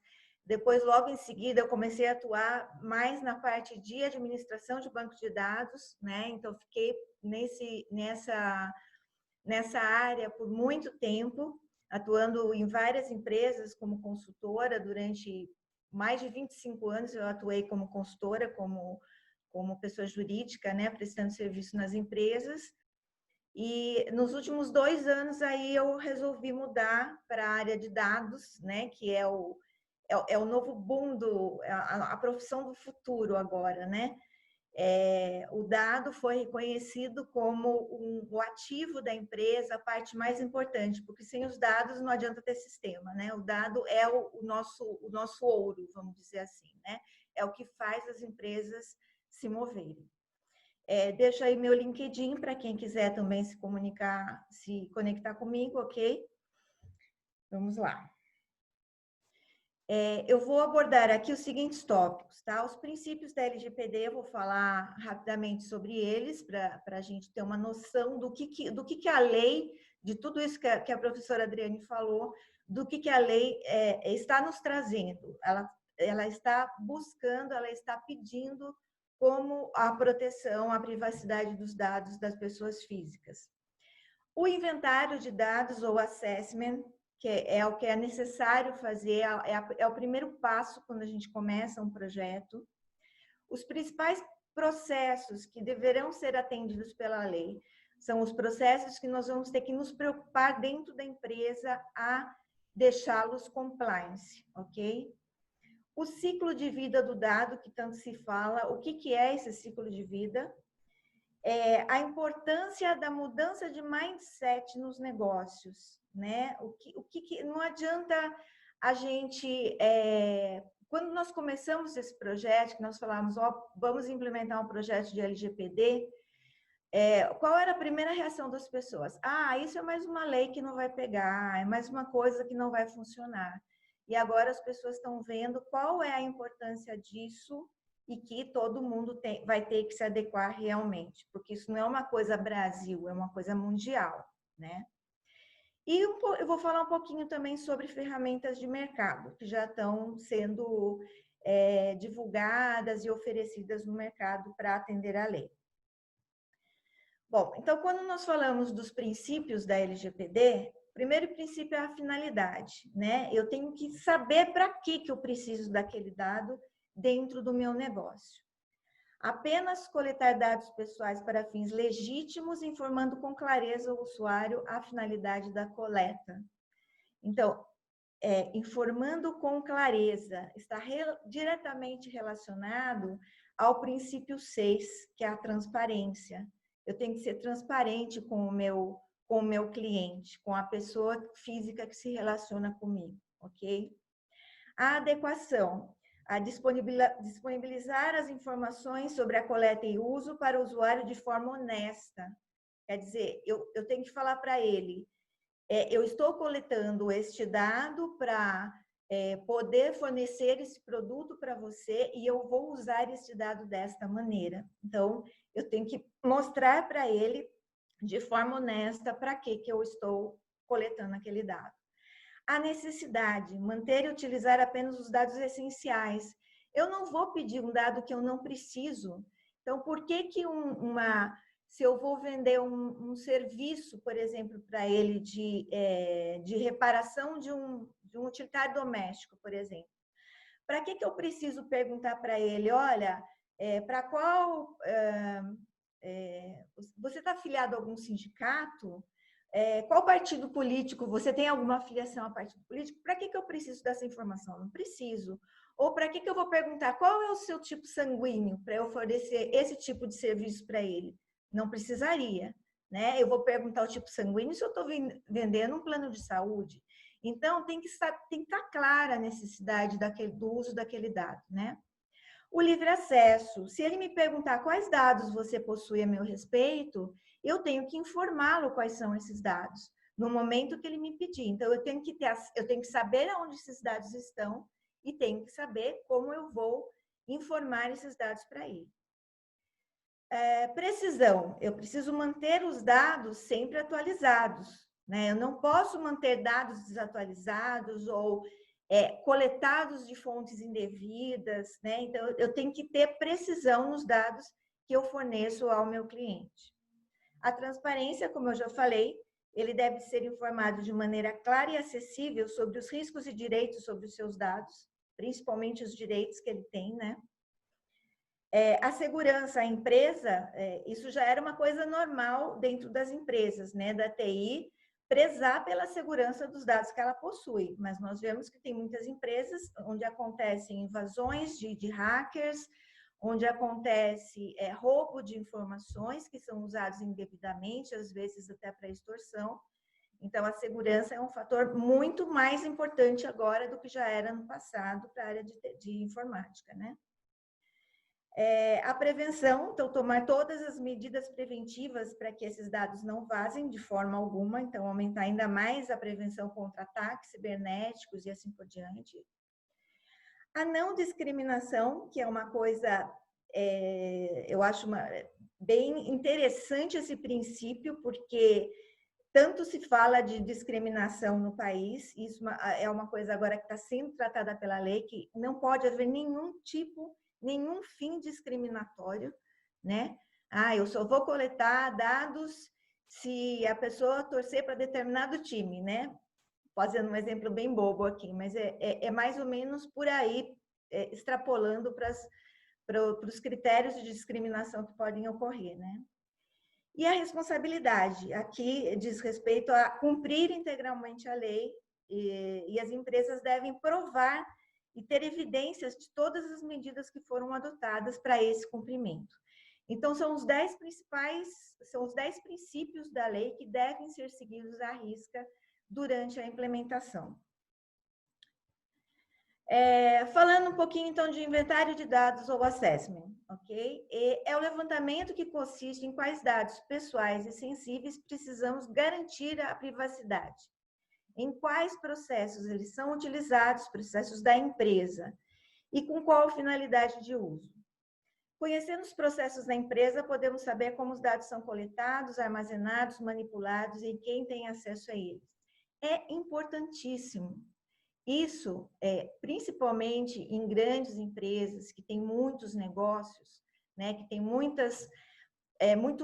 Depois, logo em seguida, eu comecei a atuar mais na parte de administração de banco de dados, né? Então, fiquei nessa área por muito tempo, atuando em várias empresas como consultora. Durante mais de 25 anos eu atuei como consultora, como pessoa jurídica, né, prestando serviço nas empresas. E nos últimos 2 anos aí eu resolvi mudar para a área de dados, né, que é o novo boom, a profissão do futuro agora, né? O dado foi reconhecido como o ativo da empresa, a parte mais importante, porque sem os dados não adianta ter sistema, né? O dado é o nosso ouro, vamos dizer assim, né? É o que faz as empresas se moverem. Deixo aí meu LinkedIn para quem quiser também se conectar comigo, ok? Vamos lá. Eu vou abordar aqui os seguintes tópicos, tá? Os princípios da LGPD, eu vou falar rapidamente sobre eles, para a gente ter uma noção do que a lei, de tudo isso que a professora Adriane falou, do que a lei está nos trazendo. Ela está buscando, ela está pedindo como a proteção, a privacidade dos dados das pessoas físicas. O inventário de dados ou assessment, que é o que é necessário fazer, é o primeiro passo quando a gente começa um projeto. Os principais processos que deverão ser atendidos pela lei são os processos que nós vamos ter que nos preocupar dentro da empresa a deixá-los compliance, ok? O ciclo de vida do dado, que tanto se fala, o que é esse ciclo de vida? A importância da mudança de mindset nos negócios, né? O que não adianta a gente... Quando nós começamos esse projeto, que nós falamos, vamos implementar um projeto de LGPD, qual era a primeira reação das pessoas? Isso é mais uma lei que não vai pegar, é mais uma coisa que não vai funcionar. E agora as pessoas estão vendo qual é a importância disso e que todo mundo vai ter que se adequar realmente, porque isso não é uma coisa Brasil, é uma coisa mundial, né? E eu vou falar um pouquinho também sobre ferramentas de mercado, que já estão sendo divulgadas e oferecidas no mercado para atender à lei. Bom, então, quando nós falamos dos princípios da LGPD, o primeiro princípio é a finalidade, né? Eu tenho que saber para que eu preciso daquele dado dentro do meu negócio. Apenas coletar dados pessoais para fins legítimos, informando com clareza o usuário a finalidade da coleta. Então, informando com clareza está diretamente relacionado ao princípio 6, que é a transparência. Eu tenho que ser transparente com o meu cliente, com a pessoa física que se relaciona comigo, ok? A adequação, a disponibilizar as informações sobre a coleta e uso para o usuário de forma honesta. Quer dizer, eu tenho que falar para ele, eu estou coletando este dado para poder fornecer esse produto para você e eu vou usar este dado desta maneira. Então, eu tenho que mostrar para ele de forma honesta para que eu estou coletando aquele dado. A necessidade, manter e utilizar apenas os dados essenciais. Eu não vou pedir um dado que eu não preciso. Então, por que se eu vou vender um serviço, por exemplo, para ele de reparação de um utilitário doméstico, por exemplo, para que eu preciso perguntar para ele, olha, para qual... você está afiliado a algum sindicato? Qual partido político? Você tem alguma afiliação a partido político? Para que eu preciso dessa informação? Não preciso. Ou para que eu vou perguntar qual é o seu tipo sanguíneo para eu fornecer esse tipo de serviço para ele? Não precisaria, né? Eu vou perguntar o tipo sanguíneo se eu estou vendendo um plano de saúde. Então, tem que estar clara a necessidade do uso daquele dado, né? O livre acesso, se ele me perguntar quais dados você possui a meu respeito, eu tenho que informá-lo quais são esses dados, no momento que ele me pedir. Então, eu tenho que saber onde esses dados estão e tenho que saber como eu vou informar esses dados para ele. Precisão, eu preciso manter os dados sempre atualizados, né? Eu não posso manter dados desatualizados ou coletados de fontes indevidas, né? Então, eu tenho que ter precisão nos dados que eu forneço ao meu cliente. A transparência, como eu já falei, ele deve ser informado de maneira clara e acessível sobre os riscos e direitos sobre os seus dados, principalmente os direitos que ele tem, né? A segurança, a empresa, isso já era uma coisa normal dentro das empresas, né? Da TI, prezar pela segurança dos dados que ela possui, mas nós vemos que tem muitas empresas onde acontecem invasões de hackers, onde acontece roubo de informações que são usados indevidamente, às vezes até para extorsão. Então, a segurança é um fator muito mais importante agora do que já era no passado para a área de informática, né? A prevenção, então, tomar todas as medidas preventivas para que esses dados não vazem de forma alguma, então, aumentar ainda mais a prevenção contra ataques cibernéticos e assim por diante. A não discriminação, que é uma coisa, eu acho bem interessante esse princípio, porque tanto se fala de discriminação no país, isso é uma coisa agora que está sendo tratada pela lei, que não pode haver nenhum fim discriminatório, né? Eu só vou coletar dados se a pessoa torcer para determinado time, né? Fazendo um exemplo bem bobo aqui, mas é mais ou menos por aí, extrapolando para os critérios de discriminação que podem ocorrer, né? E a responsabilidade, aqui diz respeito a cumprir integralmente a lei, e as empresas devem provar e ter evidências de todas as medidas que foram adotadas para esse cumprimento. Então, são os 10 princípios da lei que devem ser seguidos à risca durante a implementação. Falando um pouquinho, então, de inventário de dados ou assessment, ok? É o levantamento que consiste em quais dados pessoais e sensíveis precisamos garantir a privacidade. Em quais processos eles são utilizados, processos da empresa, e com qual finalidade de uso. Conhecendo os processos da empresa, podemos saber como os dados são coletados, armazenados, manipulados e quem tem acesso a eles. É importantíssimo. Isso, principalmente em grandes empresas que têm muitos negócios, né, que tem muitos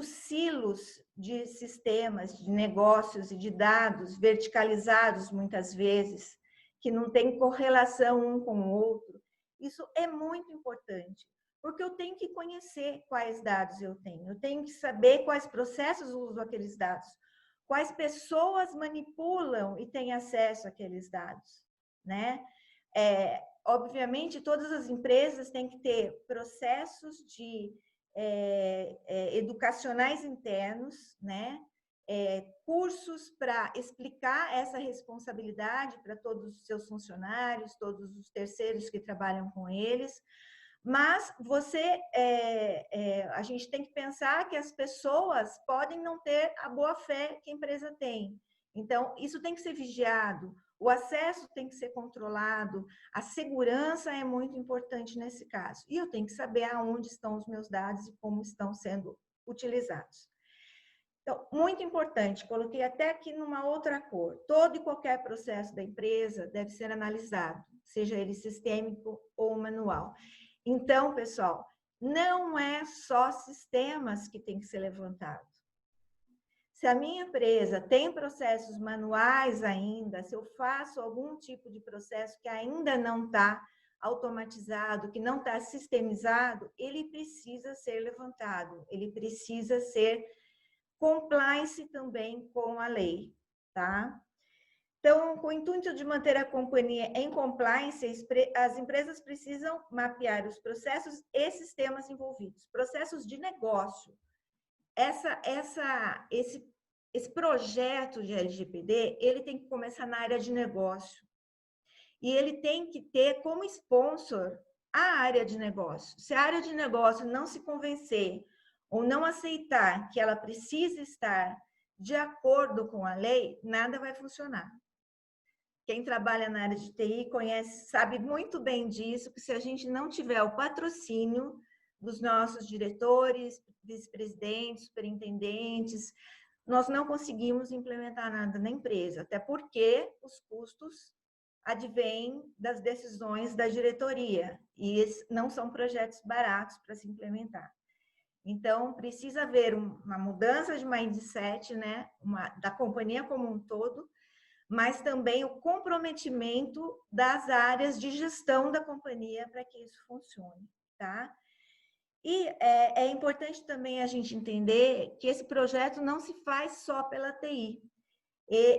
silos de sistemas, de negócios e de dados verticalizados muitas vezes, que não tem correlação um com o outro. Isso é muito importante, porque eu tenho que conhecer quais dados eu tenho que saber quais processos usam aqueles dados, quais pessoas manipulam e têm acesso àqueles dados, né? Obviamente, todas as empresas têm que ter processos educacionais internos, né? Cursos para explicar essa responsabilidade para todos os seus funcionários, todos os terceiros que trabalham com eles. Mas a gente tem que pensar que as pessoas podem não ter a boa fé que a empresa tem. Então, isso tem que ser vigiado, o acesso tem que ser controlado, a segurança é muito importante nesse caso. E eu tenho que saber aonde estão os meus dados e como estão sendo utilizados. Então, muito importante, coloquei até aqui numa outra cor. Todo e qualquer processo da empresa deve ser analisado, seja ele sistêmico ou manual. Então, pessoal, não é só sistemas que tem que ser levantado. Se a minha empresa tem processos manuais ainda, se eu faço algum tipo de processo que ainda não está automatizado, que não está sistemizado, ele precisa ser levantado, ele precisa ser compliance também com a lei, tá? Então, com o intuito de manter a companhia em compliance, as empresas precisam mapear os processos e sistemas envolvidos, processos de negócio. Esse esse projeto de LGPD, ele tem que começar na área de negócio. E ele tem que ter como sponsor a área de negócio. Se a área de negócio não se convencer ou não aceitar que ela precisa estar de acordo com a lei, nada vai funcionar. Quem trabalha na área de TI conhece, sabe muito bem disso, que se a gente não tiver o patrocínio dos nossos diretores, vice-presidentes, superintendentes, nós não conseguimos implementar nada na empresa, até porque os custos advêm das decisões da diretoria, e não são projetos baratos para se implementar. Então, precisa haver uma mudança de mindset, né, da companhia como um todo, mas também o comprometimento das áreas de gestão da companhia para que isso funcione, tá? E é importante também a gente entender que esse projeto não se faz só pela TI.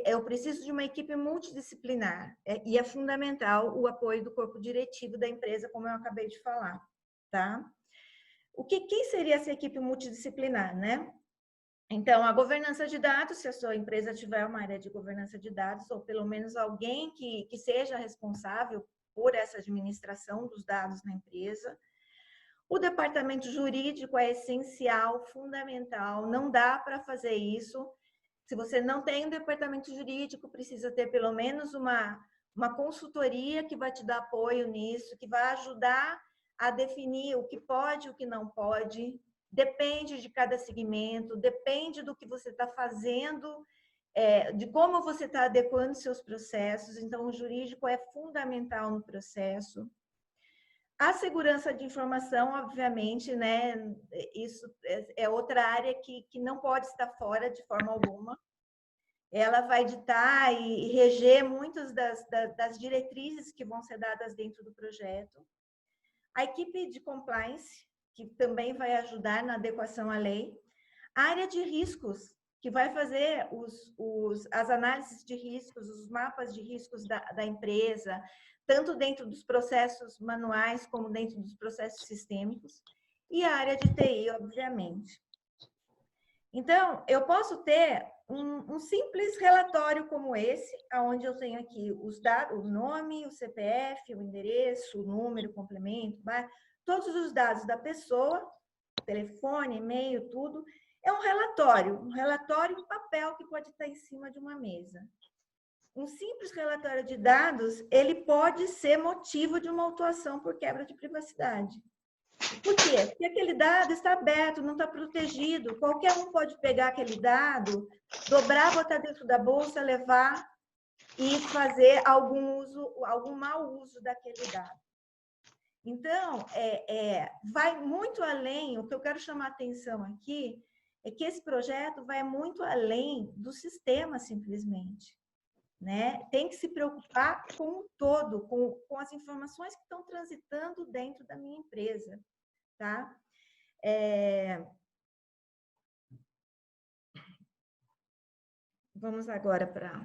Eu preciso de uma equipe multidisciplinar e é fundamental o apoio do corpo diretivo da empresa, como eu acabei de falar, tá? Quem seria essa equipe multidisciplinar, né? Então, a governança de dados, se a sua empresa tiver uma área de governança de dados, ou pelo menos alguém que seja responsável por essa administração dos dados na empresa. O departamento jurídico é essencial, fundamental, não dá para fazer isso. Se você não tem um departamento jurídico, precisa ter pelo menos uma consultoria que vai te dar apoio nisso, que vai ajudar a definir o que pode e o que não pode. Depende de cada segmento, depende do que você está fazendo, de como você está adequando seus processos. Então, o jurídico é fundamental no processo. A segurança de informação, obviamente, né? Isso é outra área que não pode estar fora de forma alguma. Ela vai ditar e reger muitas das diretrizes que vão ser dadas dentro do projeto. A equipe de compliance, que também vai ajudar na adequação à lei. A área de riscos, que vai fazer as análises de riscos, os mapas de riscos da empresa, tanto dentro dos processos manuais como dentro dos processos sistêmicos. E a área de TI, obviamente. Então, eu posso ter um simples relatório como esse, onde eu tenho aqui os dados, o nome, o CPF, o endereço, o número, o complemento, todos os dados da pessoa, telefone, e-mail, tudo. É um relatório em papel que pode estar em cima de uma mesa. Um simples relatório de dados, ele pode ser motivo de uma autuação por quebra de privacidade. Por quê? Porque aquele dado está aberto, não está protegido. Qualquer um pode pegar aquele dado, dobrar, botar dentro da bolsa, levar e fazer algum mau uso daquele dado. Então, vai muito além. O que eu quero chamar a atenção aqui é que esse projeto vai muito além do sistema, simplesmente. Né? Tem que se preocupar com o todo, com as informações que estão transitando dentro da minha empresa. Tá? Vamos agora para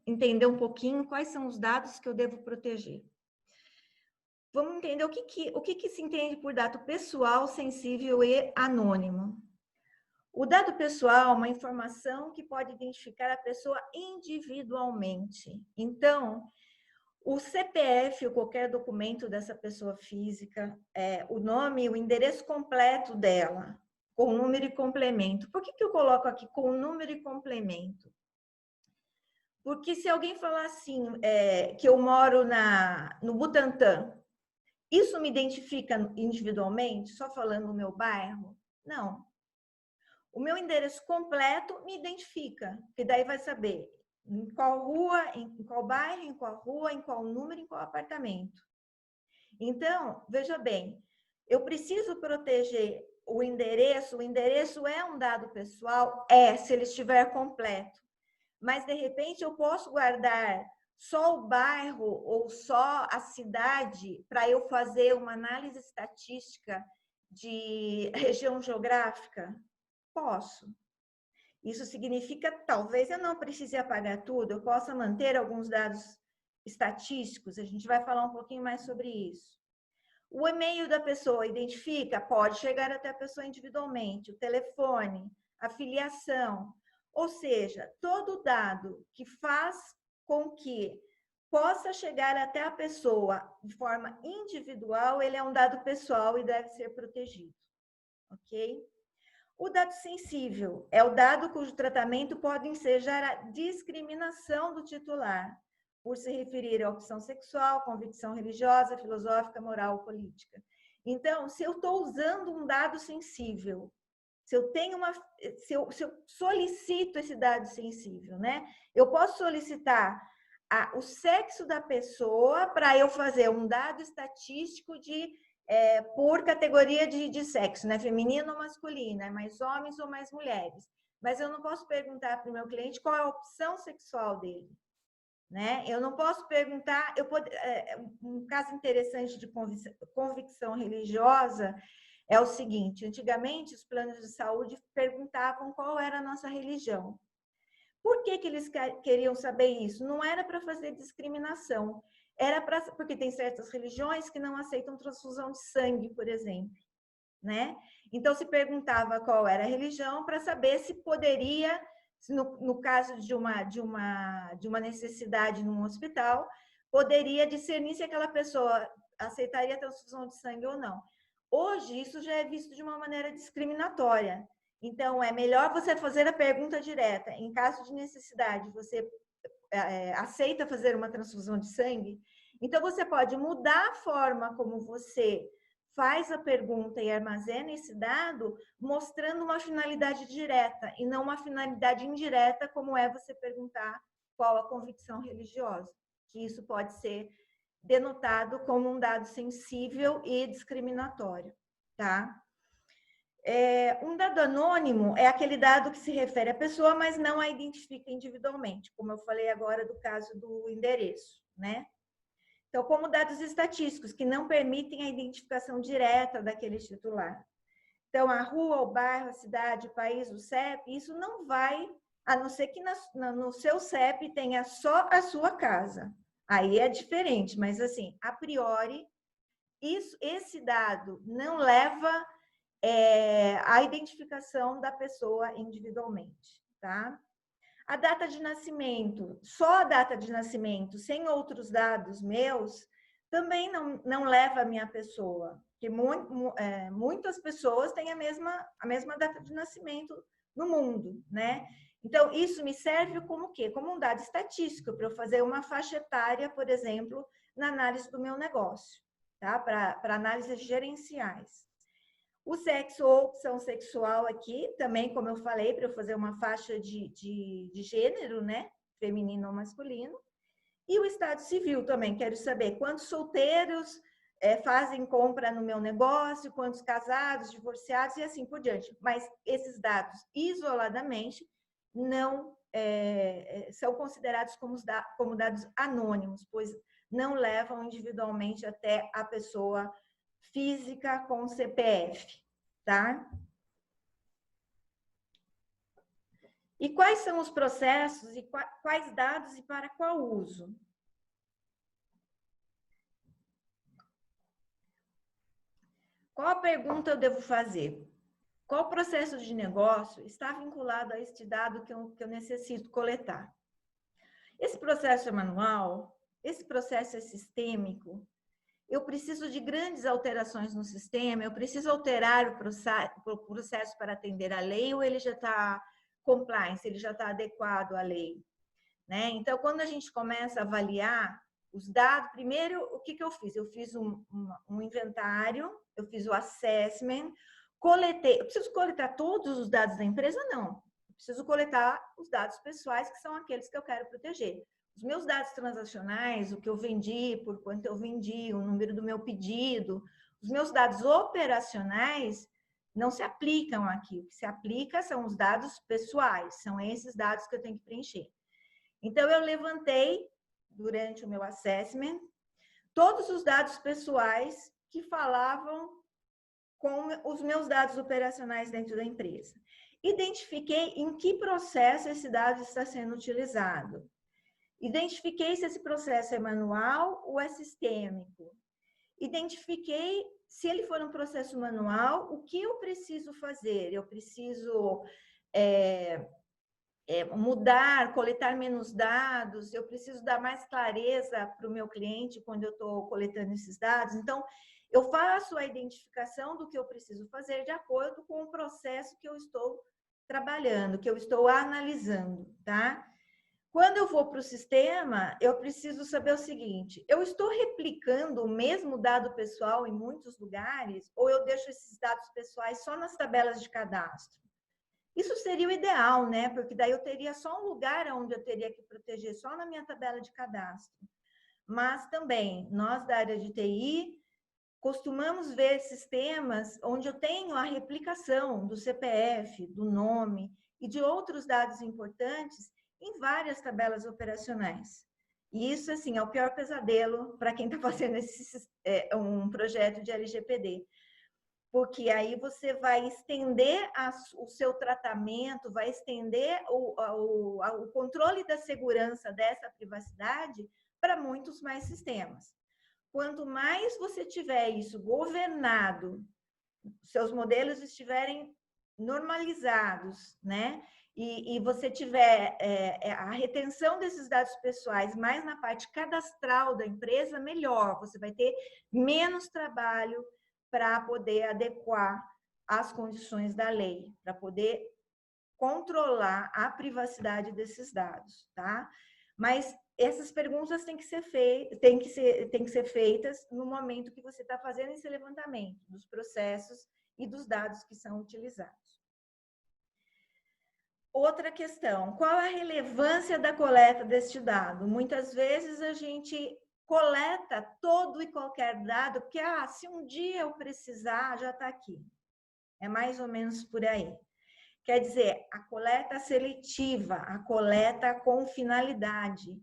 entender um pouquinho quais são os dados que eu devo proteger. Vamos entender o que se entende por dado pessoal, sensível e anônimo. O dado pessoal é uma informação que pode identificar a pessoa individualmente. Então, o CPF ou qualquer documento dessa pessoa física, o nome, o endereço completo dela, com número e complemento. Por que eu coloco aqui com número e complemento? Porque se alguém falar assim, que eu moro no Butantã, isso me identifica individualmente, só falando o meu bairro? Não. O meu endereço completo me identifica, porque daí vai saber em qual rua, em qual bairro, em qual rua, em qual número, em qual apartamento. Então, veja bem, eu preciso proteger o endereço é um dado pessoal? Se ele estiver completo. Mas, de repente, eu posso guardar só o bairro ou só a cidade para eu fazer uma análise estatística de região geográfica? Posso. Isso significa, talvez eu não precise apagar tudo, eu possa manter alguns dados estatísticos, a gente vai falar um pouquinho mais sobre isso. O e-mail da pessoa identifica? Pode chegar até a pessoa individualmente. O telefone, a filiação, ou seja, todo dado que faz com que possa chegar até a pessoa de forma individual, ele é um dado pessoal e deve ser protegido, ok? O dado sensível é o dado cujo tratamento pode ensejar a discriminação do titular, por se referir à opção sexual, convicção religiosa, filosófica, moral ou política. Então, se eu estou usando um dado sensível, se eu solicito esse dado sensível, né? Eu posso solicitar o sexo da pessoa para eu fazer um dado estatístico por categoria de sexo, né? Feminino ou masculino, é mais homens ou mais mulheres. Mas eu não posso perguntar para o meu cliente qual é a opção sexual dele, né? Eu não posso perguntar. Um caso interessante de convicção religiosa é o seguinte: antigamente os planos de saúde perguntavam qual era a nossa religião. Por que eles queriam saber isso? Não era para fazer discriminação, porque tem certas religiões que não aceitam transfusão de sangue, por exemplo, né? Então se perguntava qual era a religião para saber se poderia, no caso de uma necessidade num hospital, poderia discernir se aquela pessoa aceitaria a transfusão de sangue ou não. Hoje isso já é visto de uma maneira discriminatória. Então, é melhor você fazer a pergunta direta. Em caso de necessidade, você aceita fazer uma transfusão de sangue? Então, você pode mudar a forma como você faz a pergunta e armazena esse dado, mostrando uma finalidade direta e não uma finalidade indireta, como é você perguntar qual a convicção religiosa. Que isso pode ser denotado como um dado sensível e discriminatório, tá? Um dado anônimo é aquele dado que se refere à pessoa, mas não a identifica individualmente, como eu falei agora do caso do endereço, né? Então, como dados estatísticos, que não permitem a identificação direta daquele titular. Então, a rua, o bairro, a cidade, o país, o CEP, isso não vai, a não ser que no seu CEP tenha só a sua casa. Aí é diferente, mas assim, a priori, esse dado não leva a identificação da pessoa individualmente, tá? A data de nascimento, só a data de nascimento, sem outros dados meus, também não leva a minha pessoa, porque muitas pessoas têm a mesma data de nascimento no mundo, né? Então, isso me serve como o quê? Como um dado estatístico, para eu fazer uma faixa etária, por exemplo, na análise do meu negócio, tá? Para análises gerenciais. O sexo ou opção sexual aqui, também, como eu falei, para eu fazer uma faixa de gênero, né? Feminino ou masculino. E o estado civil também, quero saber quantos solteiros fazem compra no meu negócio, quantos casados, divorciados e assim por diante. Mas esses dados, isoladamente, não são considerados como dados anônimos, pois não levam individualmente até a pessoa física com CPF, tá? E quais são os processos e quais dados e para qual uso? Qual a pergunta eu devo fazer? Qual processo de negócio está vinculado a este dado que eu necessito coletar? Esse processo é manual? Esse processo é sistêmico? Eu preciso de grandes alterações no sistema? Eu preciso alterar o processo para atender à lei ou ele já está compliance, ele já está adequado à lei? Né? Então, quando a gente começa a avaliar os dados, primeiro, o que eu fiz? Eu fiz um inventário, eu fiz o assessment, coletei. Eu preciso coletar todos os dados da empresa? Não. Eu preciso coletar os dados pessoais, que são aqueles que eu quero proteger. Os meus dados transacionais, o que eu vendi, por quanto eu vendi, o número do meu pedido, os meus dados operacionais não se aplicam aqui. O que se aplica são os dados pessoais, são esses dados que eu tenho que preencher. Então, eu levantei, durante o meu assessment, todos os dados pessoais que falavam com os meus dados operacionais dentro da empresa. Identifiquei em que processo esse dado está sendo utilizado. Identifiquei se esse processo é manual ou é sistêmico. Identifiquei, se ele for um processo manual, o que eu preciso fazer? Eu preciso mudar, coletar menos dados, eu preciso dar mais clareza para o meu cliente quando eu estou coletando esses dados. Então, eu faço a identificação do que eu preciso fazer de acordo com o processo que eu estou trabalhando, que eu estou analisando, tá? Quando eu vou para o sistema, eu preciso saber o seguinte: eu estou replicando o mesmo dado pessoal em muitos lugares ou eu deixo esses dados pessoais só nas tabelas de cadastro? Isso seria o ideal, né? Porque daí eu teria só um lugar onde eu teria que proteger, só na minha tabela de cadastro. Mas também, nós da área de TI, costumamos ver sistemas onde eu tenho a replicação do CPF, do nome e de outros dados importantes em várias tabelas operacionais. E isso, assim, é o pior pesadelo para quem está fazendo um projeto de LGPD. Porque aí você vai estender o seu tratamento, vai estender o controle da segurança dessa privacidade para muitos mais sistemas. Quanto mais você tiver isso governado, seus modelos estiverem normalizados, né? E você tiver a retenção desses dados pessoais mais na parte cadastral da empresa, melhor. Você vai ter menos trabalho para poder adequar às condições da lei, para poder controlar a privacidade desses dados, tá? Mas essas perguntas têm que ser feitas no momento que você está fazendo esse levantamento dos processos e dos dados que são utilizados. Outra questão: qual a relevância da coleta deste dado? Muitas vezes a gente coleta todo e qualquer dado, porque se um dia eu precisar, já está aqui. É mais ou menos por aí. Quer dizer, a coleta seletiva, a coleta com finalidade.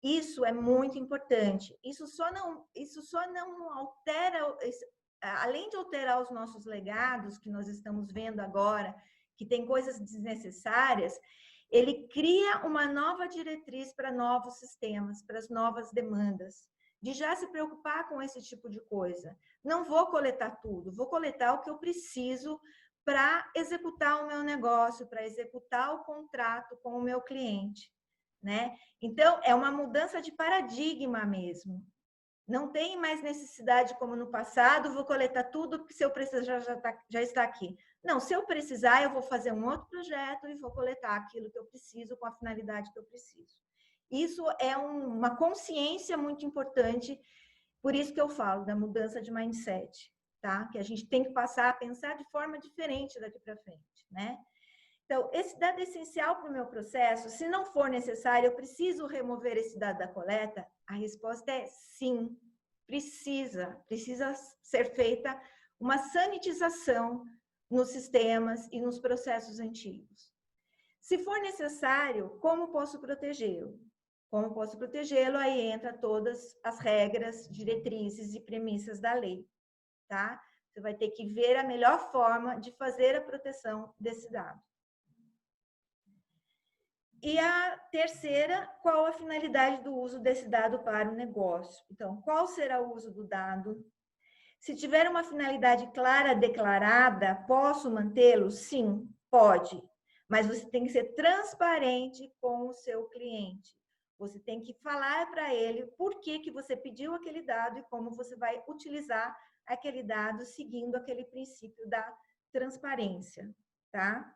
Isso é muito importante. Isso só não altera, além de alterar os nossos legados, que nós estamos vendo agora, que tem coisas desnecessárias, ele cria uma nova diretriz para novos sistemas, para as novas demandas, de já se preocupar com esse tipo de coisa. Não vou coletar tudo, vou coletar o que eu preciso para executar o meu negócio, para executar o contrato com o meu cliente, né? Então, é uma mudança de paradigma mesmo. Não tem mais necessidade, como no passado, vou coletar tudo, porque se eu precisar já está aqui. Não, se eu precisar, eu vou fazer um outro projeto e vou coletar aquilo que eu preciso com a finalidade que eu preciso. Isso é uma consciência muito importante, por isso que eu falo da mudança de mindset, tá? Que a gente tem que passar a pensar de forma diferente daqui para frente, né? Então, esse dado é essencial para o meu processo. Se não for necessário, eu preciso remover esse dado da coleta? A resposta é sim, precisa ser feita uma sanitização nos sistemas e nos processos antigos. Se for necessário, como posso protegê-lo? Como posso protegê-lo? Aí entra todas as regras, diretrizes e premissas da lei, tá? Você vai ter que ver a melhor forma de fazer a proteção desse dado. E a terceira, qual a finalidade do uso desse dado para o negócio? Então, qual será o uso do dado? Se tiver uma finalidade clara declarada, posso mantê-lo? Sim, pode. Mas você tem que ser transparente com o seu cliente. Você tem que falar para ele por que você pediu aquele dado e como você vai utilizar aquele dado seguindo aquele princípio da transparência, tá?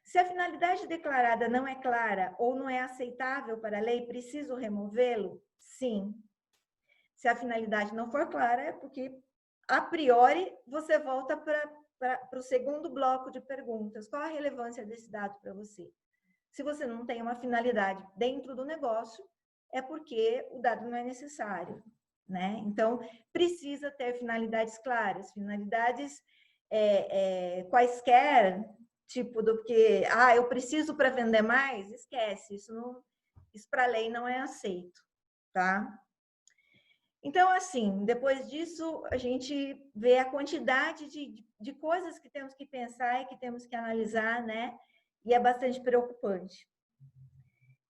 Se a finalidade declarada não é clara ou não é aceitável para a lei, preciso removê-lo? Sim. Se a finalidade não for clara, é porque, a priori, você volta para o segundo bloco de perguntas. Qual a relevância desse dado para você? Se você não tem uma finalidade dentro do negócio, é porque o dado não é necessário, né? Então, precisa ter finalidades claras, finalidades quaisquer, tipo do que, eu preciso para vender mais, esquece, isso para a lei não é aceito, tá? Então, assim, depois disso, a gente vê a quantidade de coisas que temos que pensar e que temos que analisar, né? E é bastante preocupante.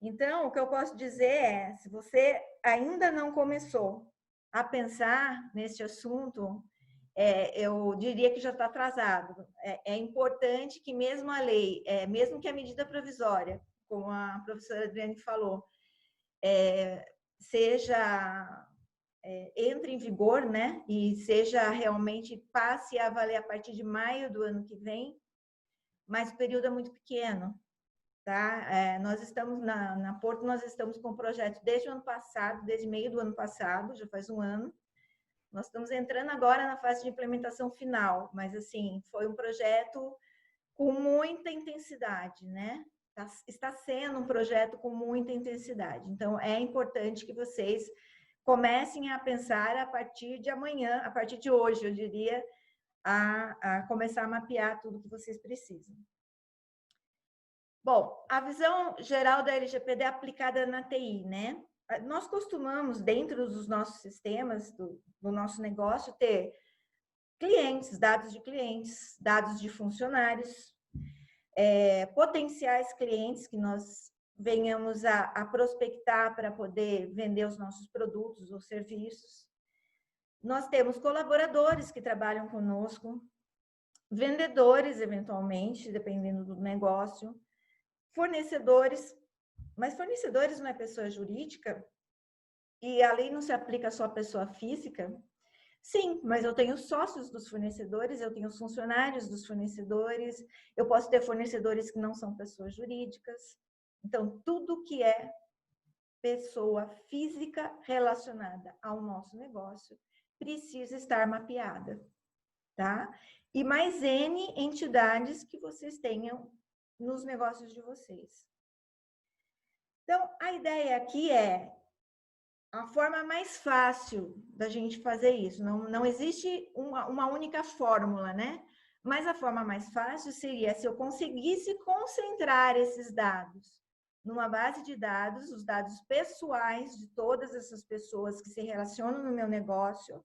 Então, o que eu posso dizer é, se você ainda não começou a pensar nesse assunto, eu diria que já está atrasado. É importante que mesmo a lei, mesmo que a medida provisória, como a professora Adriane falou, entre em vigor, né? E seja realmente, passe a valer a partir de maio do ano que vem, mas o período é muito pequeno, tá? Nós estamos na Porto, nós estamos com o projeto desde o ano passado, desde meio do ano passado, já faz um ano. Nós estamos entrando agora na fase de implementação final, mas assim, foi um projeto com muita intensidade, né? Está sendo um projeto com muita intensidade. Então, é importante que vocês comecem a pensar a partir de amanhã, a partir de hoje, eu diria, a começar a mapear tudo que vocês precisam. Bom, a visão geral da LGPD é aplicada na TI, né? Nós costumamos, dentro dos nossos sistemas, do nosso negócio, ter clientes, dados de funcionários, potenciais clientes que nós venhamos a prospectar para poder vender os nossos produtos ou serviços. Nós temos colaboradores que trabalham conosco, vendedores, eventualmente, dependendo do negócio, fornecedores, mas fornecedores não é pessoa jurídica e a lei não se aplica só à pessoa física. Sim, mas eu tenho sócios dos fornecedores, eu tenho funcionários dos fornecedores, eu posso ter fornecedores que não são pessoas jurídicas. Então, tudo que é pessoa física relacionada ao nosso negócio precisa estar mapeada, tá? E mais N entidades que vocês tenham nos negócios de vocês. Então, a ideia aqui é a forma mais fácil da gente fazer isso. Não existe uma única fórmula, né? Mas a forma mais fácil seria se eu conseguisse concentrar esses dados numa base de dados, os dados pessoais de todas essas pessoas que se relacionam no meu negócio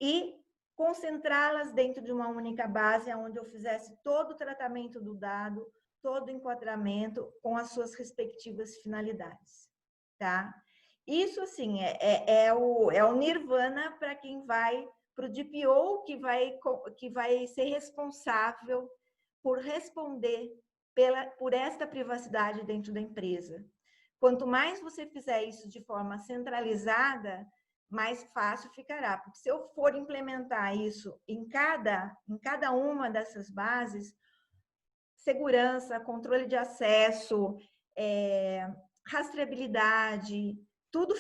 e concentrá-las dentro de uma única base, onde eu fizesse todo o tratamento do dado, todo o enquadramento com as suas respectivas finalidades, tá? Isso, assim, é o nirvana para quem vai para o DPO, que vai ser responsável por responder por esta privacidade dentro da empresa. Quanto mais você fizer isso de forma centralizada, mais fácil ficará. Porque se eu for implementar isso em cada uma dessas bases, segurança, controle de acesso, rastreabilidade, tudo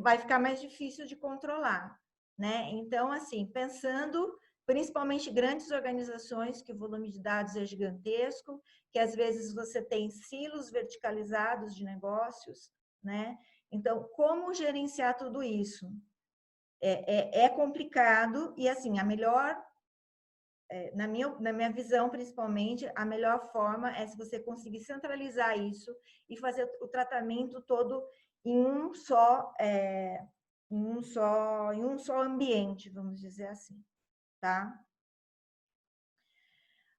vai ficar mais difícil de controlar, né? Então, assim, pensando principalmente grandes organizações, que o volume de dados é gigantesco, que às vezes você tem silos verticalizados de negócios, né? Então, como gerenciar tudo isso? É complicado e, assim, a melhor, na minha visão, principalmente, a melhor forma é se você conseguir centralizar isso e fazer o tratamento todo em um só ambiente, vamos dizer assim, tá?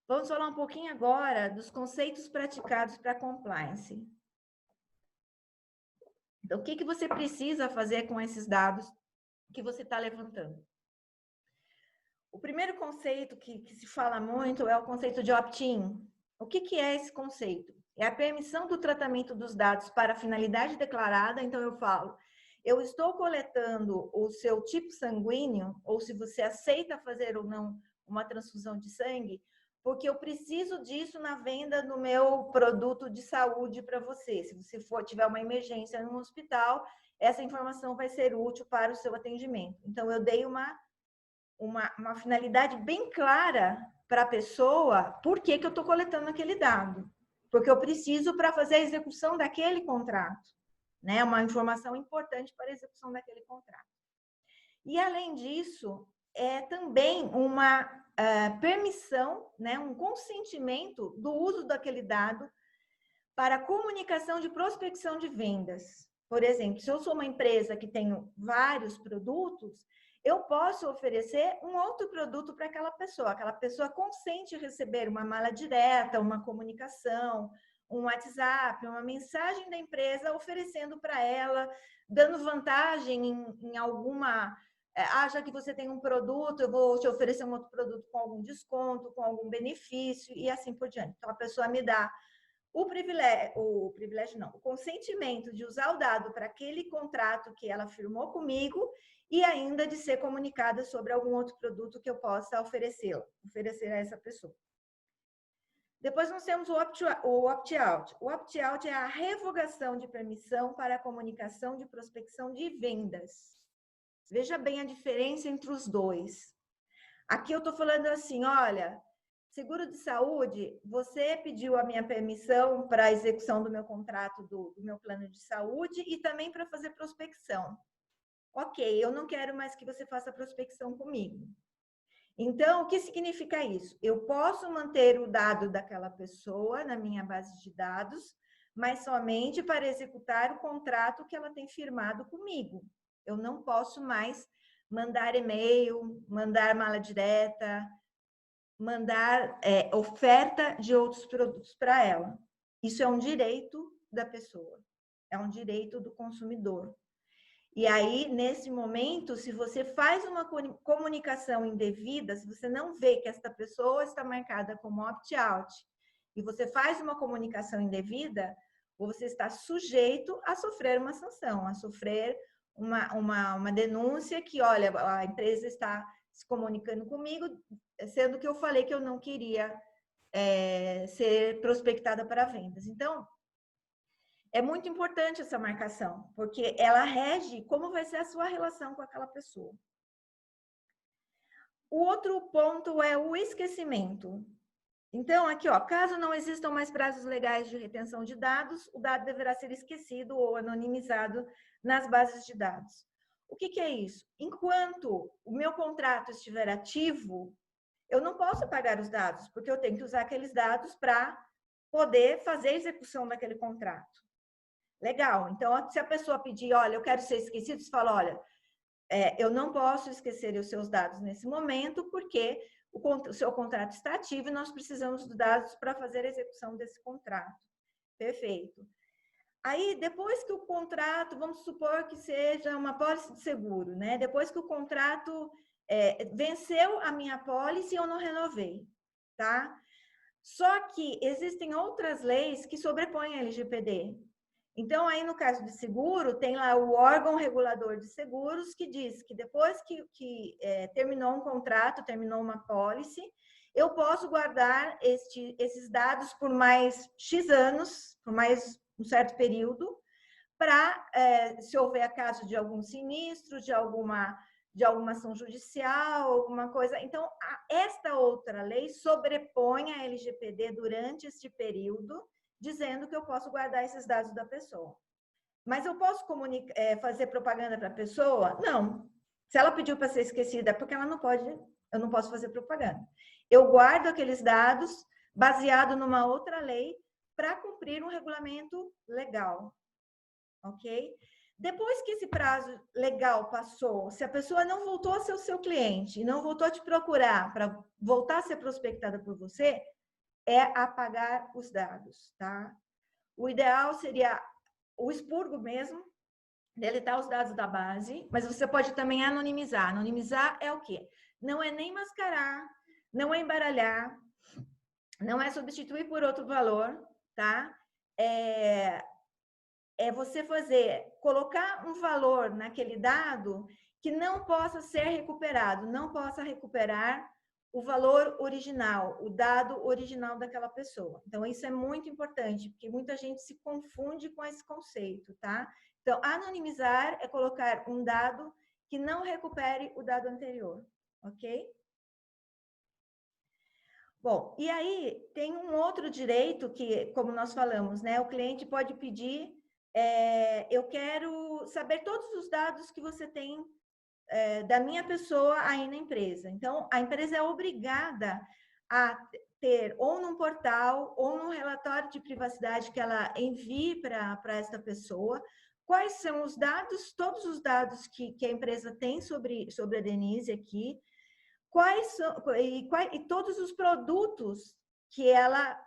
Vamos falar um pouquinho agora dos conceitos praticados para compliance. Então, o que você precisa fazer com esses dados que você está levantando? O primeiro conceito que se fala muito é o conceito de opt-in. O que é esse conceito? É a permissão do tratamento dos dados para finalidade declarada. Então, eu falo, eu estou coletando o seu tipo sanguíneo, ou se você aceita fazer ou não uma transfusão de sangue, porque eu preciso disso na venda do meu produto de saúde para você. Se você tiver uma emergência no hospital, essa informação vai ser útil para o seu atendimento. Então, eu dei uma finalidade bem clara para a pessoa por que eu estou coletando aquele dado. Porque eu preciso para fazer a execução daquele contrato, né? Uma informação importante para a execução daquele contrato. E, além disso, é também uma permissão, né? Um consentimento do uso daquele dado para comunicação de prospecção de vendas. Por exemplo, se eu sou uma empresa que tenho vários produtos, eu posso oferecer um outro produto para aquela pessoa consente receber uma mala direta, uma comunicação, um WhatsApp, uma mensagem da empresa oferecendo para ela, dando vantagem em alguma já que você tem um produto, eu vou te oferecer um outro produto com algum desconto, com algum benefício e assim por diante. Então, a pessoa me dá o consentimento de usar o dado para aquele contrato que ela firmou comigo e ainda de ser comunicada sobre algum outro produto que eu possa oferecer a essa pessoa. Depois nós temos o opt-out. O opt-out é a revogação de permissão para a comunicação de prospecção de vendas. Veja bem a diferença entre os dois. Aqui eu estou falando assim, olha, seguro de saúde, você pediu a minha permissão para a execução do meu contrato, do meu plano de saúde e também para fazer prospecção. Ok, eu não quero mais que você faça prospecção comigo. Então, o que significa isso? Eu posso manter o dado daquela pessoa na minha base de dados, mas somente para executar o contrato que ela tem firmado comigo. Eu não posso mais mandar e-mail, mandar mala direta, mandar oferta de outros produtos para ela. Isso é um direito da pessoa, é um direito do consumidor. E aí, nesse momento, se você faz uma comunicação indevida, se você não vê que esta pessoa está marcada como opt-out, e você faz uma comunicação indevida, você está sujeito a sofrer uma sanção, a sofrer uma denúncia que, olha, a empresa está se comunicando comigo, sendo que eu falei que eu não queria ser prospectada para vendas. Então, é muito importante essa marcação, porque ela rege como vai ser a sua relação com aquela pessoa. O outro ponto é o esquecimento. Então, aqui, ó, caso não existam mais prazos legais de retenção de dados, o dado deverá ser esquecido ou anonimizado nas bases de dados. O que é isso? Enquanto o meu contrato estiver ativo, eu não posso apagar os dados, porque eu tenho que usar aqueles dados para poder fazer a execução daquele contrato. Legal, então se a pessoa pedir, olha, eu quero ser esquecido, você fala, olha, eu não posso esquecer os seus dados nesse momento, porque o seu contrato está ativo e nós precisamos dos dados para fazer a execução desse contrato. Perfeito. Aí, depois que o contrato, vamos supor que seja uma pólice de seguro, né? Depois que o contrato venceu a minha pólice, eu não renovei, tá? Só que existem outras leis que sobrepõem a LGPD. Então, aí no caso de seguro, tem lá o órgão regulador de seguros que diz que depois que terminou um contrato, terminou uma pólice, eu posso guardar esses dados por mais X anos, por mais um certo período, para, se houver caso de algum sinistro, de alguma ação judicial, alguma coisa. Então, esta outra lei sobrepõe a LGPD durante este período, dizendo que eu posso guardar esses dados da pessoa. Mas eu posso fazer propaganda para a pessoa? Não. Se ela pediu para ser esquecida, é porque ela não pode, eu não posso fazer propaganda. Eu guardo aqueles dados baseado numa outra lei para cumprir um regulamento legal. Ok? Depois que esse prazo legal passou, se a pessoa não voltou a ser o seu cliente e não voltou a te procurar para voltar a ser prospectada por você, é apagar os dados, tá? O ideal seria o expurgo mesmo, deletar os dados da base, mas você pode também anonimizar. Anonimizar é o quê? Não é nem mascarar, não é embaralhar, não é substituir por outro valor, tá? É você colocar um valor naquele dado que não possa ser recuperado, não possa recuperar o valor original, o dado original daquela pessoa. Então, isso é muito importante, porque muita gente se confunde com esse conceito, tá? Então, anonimizar é colocar um dado que não recupere o dado anterior, ok? Bom, e aí tem um outro direito que, como nós falamos, né? O cliente pode pedir, eu quero saber todos os dados que você tem da minha pessoa aí na empresa. Então, a empresa é obrigada a ter, ou num portal, ou num relatório de privacidade que ela envie para esta pessoa, quais são os dados, todos os dados que a empresa tem sobre a Denise aqui, quais são, e todos os produtos que ela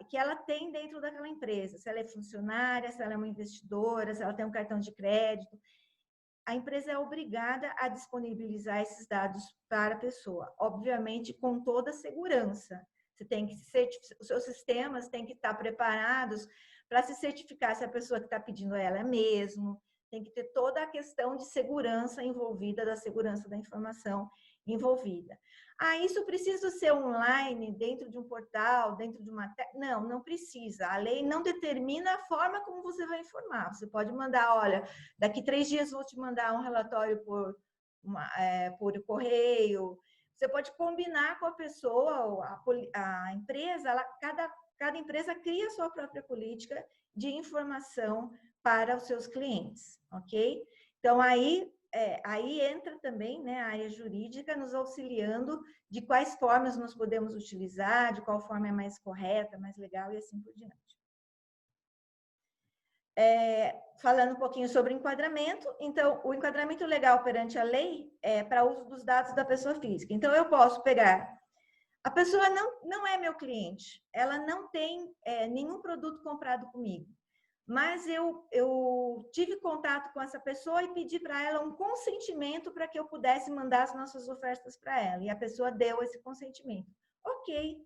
tem dentro daquela empresa, se ela é funcionária, se ela é uma investidora, se ela tem um cartão de crédito. a empresa é obrigada a disponibilizar esses dados para a pessoa, obviamente com toda a segurança. Você tem que os seus sistemas têm que estar preparados para se certificar se a pessoa que está pedindo ela é mesmo. Tem que ter toda a questão de segurança envolvida, da segurança da informação envolvida. Ah, isso precisa ser online, dentro de um portal, dentro de uma... Não, não precisa. A lei não determina a forma como você vai informar. Você pode mandar, olha, daqui 3 dias vou te mandar um relatório por correio. Você pode combinar com a pessoa, a empresa, cada empresa cria a sua própria política de informação para os seus clientes, ok? Então, aí entra também, né, a área jurídica nos auxiliando de quais formas nós podemos utilizar, de qual forma é mais correta, mais legal e assim por diante. Falando um pouquinho sobre enquadramento, então, o enquadramento legal perante a lei é para uso dos dados da pessoa física. Então, eu posso pegar... A pessoa não é meu cliente, ela não tem nenhum produto comprado comigo, mas eu tive contato com essa pessoa e pedi para ela um consentimento para que eu pudesse mandar as nossas ofertas para ela, e a pessoa deu esse consentimento. Ok,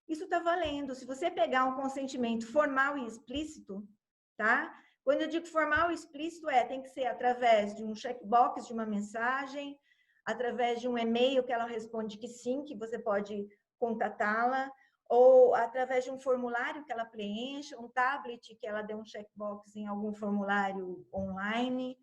isso está valendo. Se você pegar um consentimento formal e explícito, tá? Quando eu digo formal e explícito, tem que ser através de um checkbox, de uma mensagem, através de um e-mail que ela responde que sim, que você pode contatá-la, ou através de um formulário que ela preencha, um tablet que ela dê um checkbox em algum formulário online.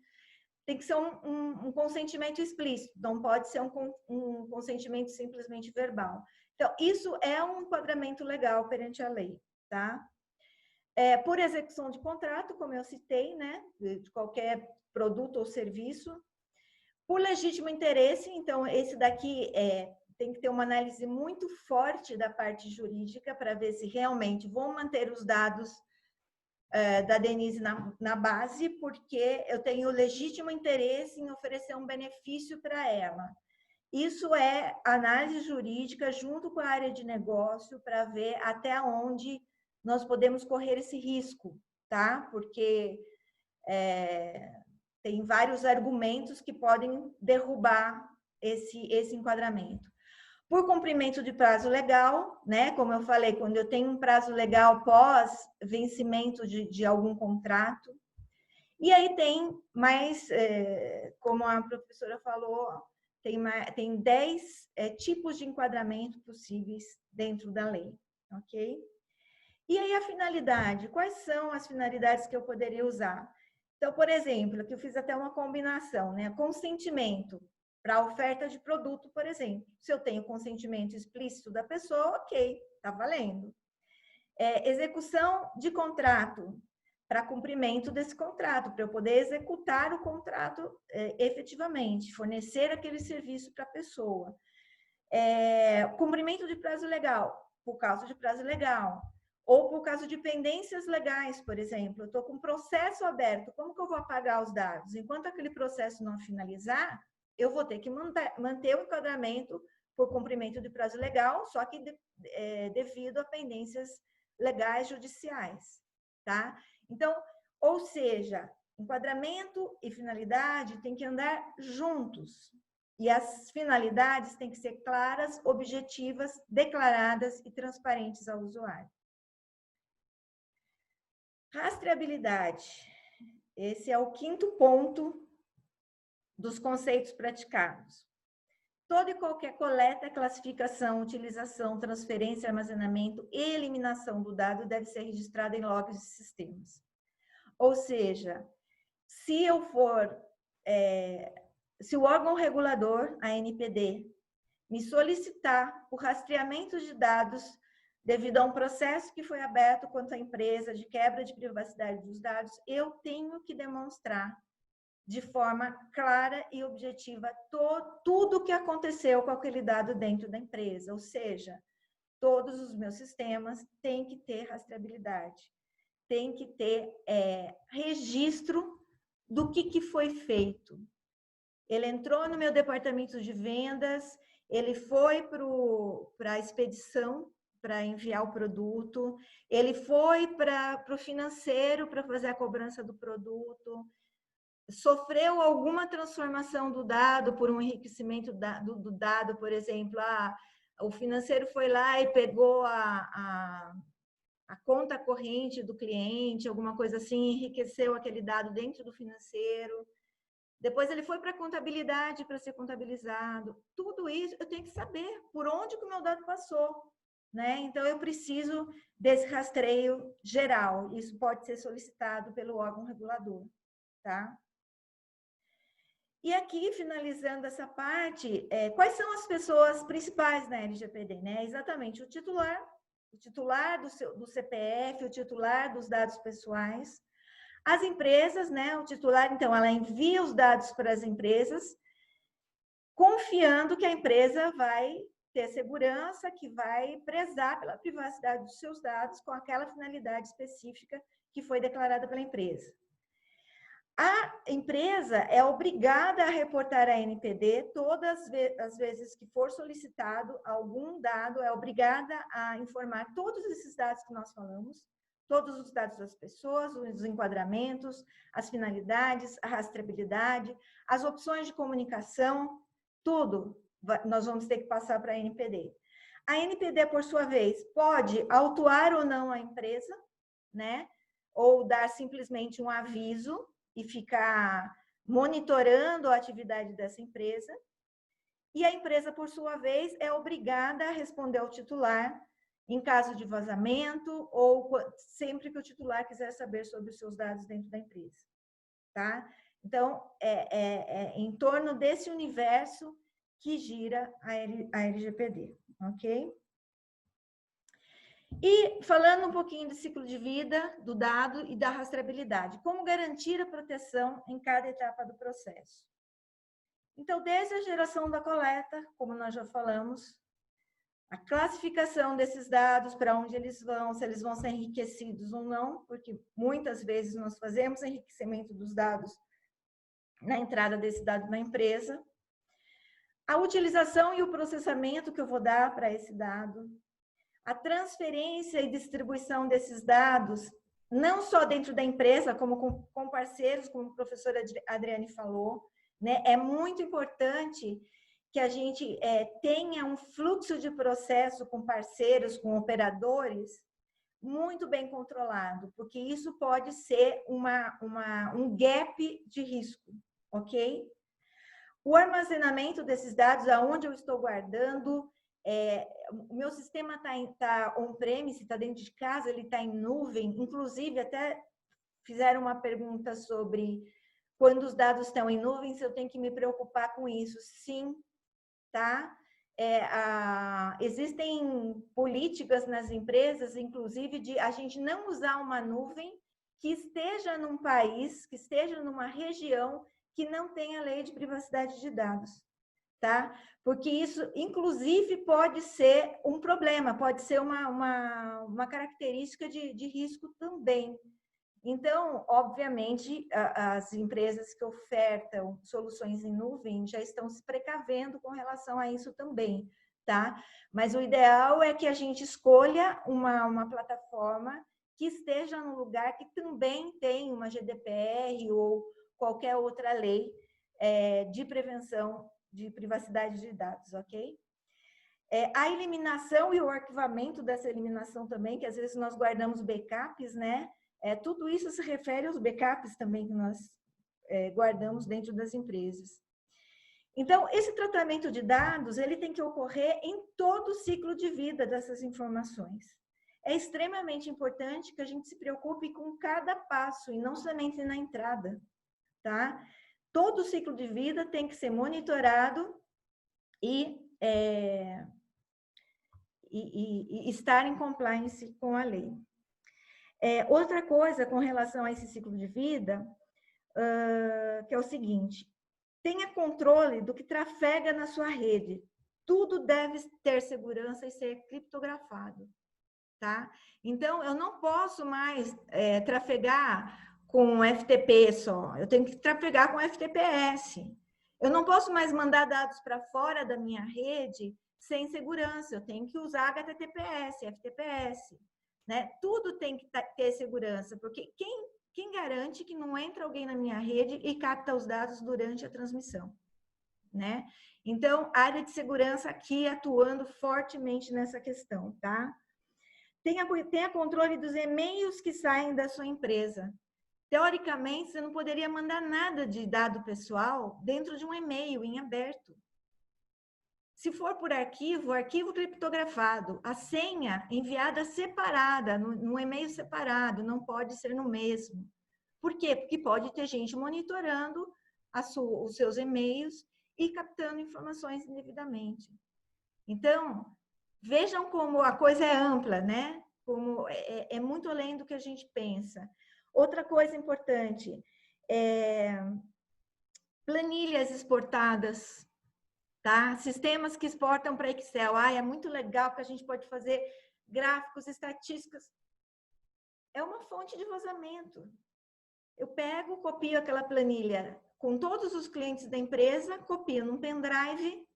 Tem que ser um consentimento explícito, não pode ser um consentimento simplesmente verbal. Então, isso é um enquadramento legal perante a lei, tá? Por execução de contrato, como eu citei, né, de qualquer produto ou serviço. Por legítimo interesse, então, esse daqui tem que ter uma análise muito forte da parte jurídica para ver se realmente vão manter os dados da Denise na base, porque eu tenho legítimo interesse em oferecer um benefício para ela. Isso é análise jurídica junto com a área de negócio para ver até onde nós podemos correr esse risco, tá? Porque tem vários argumentos que podem derrubar esse enquadramento. Por cumprimento de prazo legal, né? Como eu falei, quando eu tenho um prazo legal pós vencimento de algum contrato. E aí tem mais, como a professora falou, tem 10 tipos de enquadramento possíveis dentro da lei, ok? E aí a finalidade, quais são as finalidades que eu poderia usar? Então, por exemplo, aqui eu fiz até uma combinação, né? Consentimento para a oferta de produto, por exemplo. Se eu tenho consentimento explícito da pessoa, ok, está valendo. Execução de contrato, para cumprimento desse contrato, para eu poder executar o contrato efetivamente, fornecer aquele serviço para a pessoa. Cumprimento de prazo legal, por causa de prazo legal. Ou por causa de pendências legais, por exemplo. Eu estou com um processo aberto, como que eu vou apagar os dados? Enquanto aquele processo não finalizar, eu vou ter que manter o enquadramento por cumprimento de prazo legal, só que devido a pendências legais judiciais, tá? Então, ou seja, enquadramento e finalidade têm que andar juntos. E as finalidades têm que ser claras, objetivas, declaradas e transparentes ao usuário. Rastreabilidade. Esse é o 5º ponto dos conceitos praticados. Toda e qualquer coleta, classificação, utilização, transferência, armazenamento e eliminação do dado deve ser registrada em logs de sistemas. Ou seja, se o órgão regulador, a ANPD, me solicitar o rastreamento de dados devido a um processo que foi aberto quanto à empresa de quebra de privacidade dos dados, eu tenho que demonstrar de forma clara e objetiva tudo o que aconteceu com aquele dado dentro da empresa. Ou seja, todos os meus sistemas têm que ter rastreabilidade, tem que ter registro do que foi feito. Ele entrou no meu departamento de vendas, ele foi para a expedição, para enviar o produto, ele foi para o financeiro para fazer a cobrança do produto. sofreu alguma transformação do dado por um enriquecimento do dado, por exemplo, o financeiro foi lá e pegou a conta corrente do cliente, alguma coisa assim, enriqueceu aquele dado dentro do financeiro. Depois ele foi para a contabilidade para ser contabilizado. Tudo isso eu tenho que saber por onde que o meu dado passou, né? Então eu preciso desse rastreio geral. Isso pode ser solicitado pelo órgão regulador, tá? E aqui, finalizando essa parte, quais são as pessoas principais na LGPD, né? Exatamente o titular do CPF, o titular dos dados pessoais. As empresas, né? O titular, então, ela envia os dados para as empresas, confiando que a empresa vai ter segurança, que vai prezar pela privacidade dos seus dados com aquela finalidade específica que foi declarada pela empresa. A empresa é obrigada a reportar à ANPD todas as vezes que for solicitado algum dado, é obrigada a informar todos esses dados que nós falamos, todos os dados das pessoas, os enquadramentos, as finalidades, a rastreabilidade, as opções de comunicação, tudo nós vamos ter que passar para a ANPD. A ANPD, por sua vez, pode autuar ou não a empresa, né? Ou dar simplesmente um aviso e ficar monitorando a atividade dessa empresa. E a empresa, por sua vez, é obrigada a responder ao titular em caso de vazamento ou sempre que o titular quiser saber sobre os seus dados dentro da empresa, tá? Então, é em torno desse universo que gira a LGPD, ok? E falando um pouquinho do ciclo de vida do dado e da rastreabilidade, como garantir a proteção em cada etapa do processo? Então, desde a geração da coleta, como nós já falamos, a classificação desses dados, para onde eles vão, se eles vão ser enriquecidos ou não, porque muitas vezes nós fazemos enriquecimento dos dados na entrada desse dado na empresa, a utilização e o processamento que eu vou dar para esse dado, a transferência e distribuição desses dados, não só dentro da empresa, como com parceiros, como a professora Adriane falou, né? É muito importante que a gente tenha um fluxo de processo com parceiros, com operadores, muito bem controlado, porque isso pode ser um gap de risco, ok? O armazenamento desses dados, aonde eu estou guardando, o meu sistema está on-premise, está dentro de casa, ele está em nuvem. Inclusive, até fizeram uma pergunta sobre quando os dados estão em nuvem, se eu tenho que me preocupar com isso. Sim, tá? Existem políticas nas empresas, inclusive, de a gente não usar uma nuvem que esteja num país, que esteja numa região que não tenha lei de privacidade de dados. Tá? Porque isso, inclusive, pode ser um problema, pode ser uma característica de risco também. Então, obviamente, as empresas que ofertam soluções em nuvem já estão se precavendo com relação a isso também, tá? Mas o ideal é que a gente escolha uma plataforma que esteja no lugar que também tem uma GDPR ou qualquer outra lei de prevenção de privacidade de dados, ok? A eliminação e o arquivamento dessa eliminação também, que às vezes nós guardamos backups, né? Tudo isso se refere aos backups também que nós guardamos dentro das empresas. Então, esse tratamento de dados, ele tem que ocorrer em todo o ciclo de vida dessas informações. É extremamente importante que a gente se preocupe com cada passo e não somente na entrada, tá? Todo o ciclo de vida tem que ser monitorado e estar em compliance com a lei. Outra coisa com relação a esse ciclo de vida, que é o seguinte, tenha controle do que trafega na sua rede. Tudo deve ter segurança e ser criptografado, tá? Então, eu não posso mais trafegar com FTP só, eu tenho que trafegar com FTPS. Eu não posso mais mandar dados para fora da minha rede sem segurança, eu tenho que usar HTTPS, FTPS, né? Tudo tem que ter segurança, porque quem garante que não entra alguém na minha rede e capta os dados durante a transmissão, né? Então, a área de segurança aqui atuando fortemente nessa questão, tá? Tenha controle dos e-mails que saem da sua empresa. Teoricamente, você não poderia mandar nada de dado pessoal dentro de um e-mail em aberto. Se for por arquivo, arquivo criptografado, a senha enviada separada, no e-mail separado, não pode ser no mesmo. Por quê? Porque pode ter gente monitorando os seus e-mails e captando informações indevidamente. Então, vejam como a coisa é ampla, né? Como é muito além do que a gente pensa. Outra coisa importante, planilhas exportadas, tá? Sistemas que exportam para Excel. É muito legal que a gente pode fazer gráficos, estatísticas. É uma fonte de vazamento. Eu pego, copio aquela planilha com todos os clientes da empresa, copio num pendrive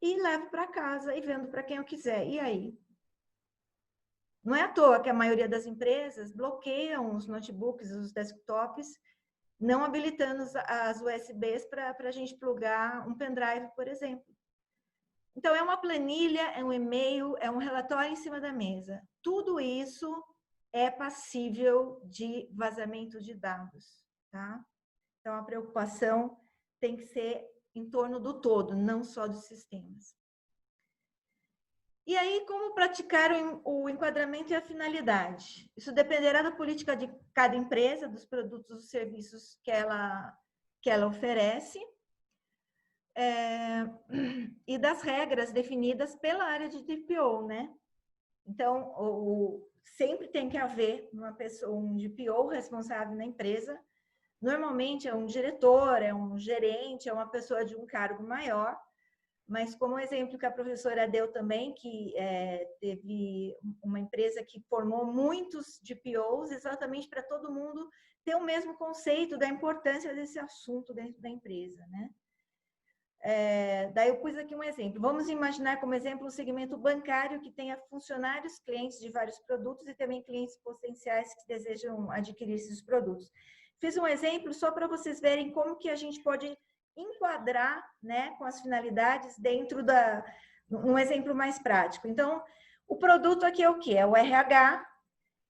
e levo para casa e vendo para quem eu quiser. E aí? Não é à toa que a maioria das empresas bloqueiam os notebooks, os desktops, não habilitando as USBs para a gente plugar um pendrive, por exemplo. Então, é uma planilha, é um e-mail, é um relatório em cima da mesa. Tudo isso é passível de vazamento de dados, tá? Então, a preocupação tem que ser em torno do todo, não só dos sistemas. E aí, como praticar o enquadramento e a finalidade? Isso dependerá da política de cada empresa, dos produtos e serviços que ela oferece, e das regras definidas pela área de DPO, né? Então, sempre tem que haver uma pessoa, um DPO responsável na empresa. Normalmente é um diretor, é um gerente, é uma pessoa de um cargo maior. Mas como exemplo que a professora deu também, que teve uma empresa que formou muitos DPOs exatamente para todo mundo ter o mesmo conceito da importância desse assunto dentro da empresa, né? Daí eu pus aqui um exemplo. Vamos imaginar como exemplo um segmento bancário que tenha funcionários, clientes de vários produtos e também clientes potenciais que desejam adquirir esses produtos. Fiz um exemplo só para vocês verem como que a gente pode enquadrar, né, com as finalidades dentro um exemplo mais prático. Então, o produto aqui é o quê? É o RH,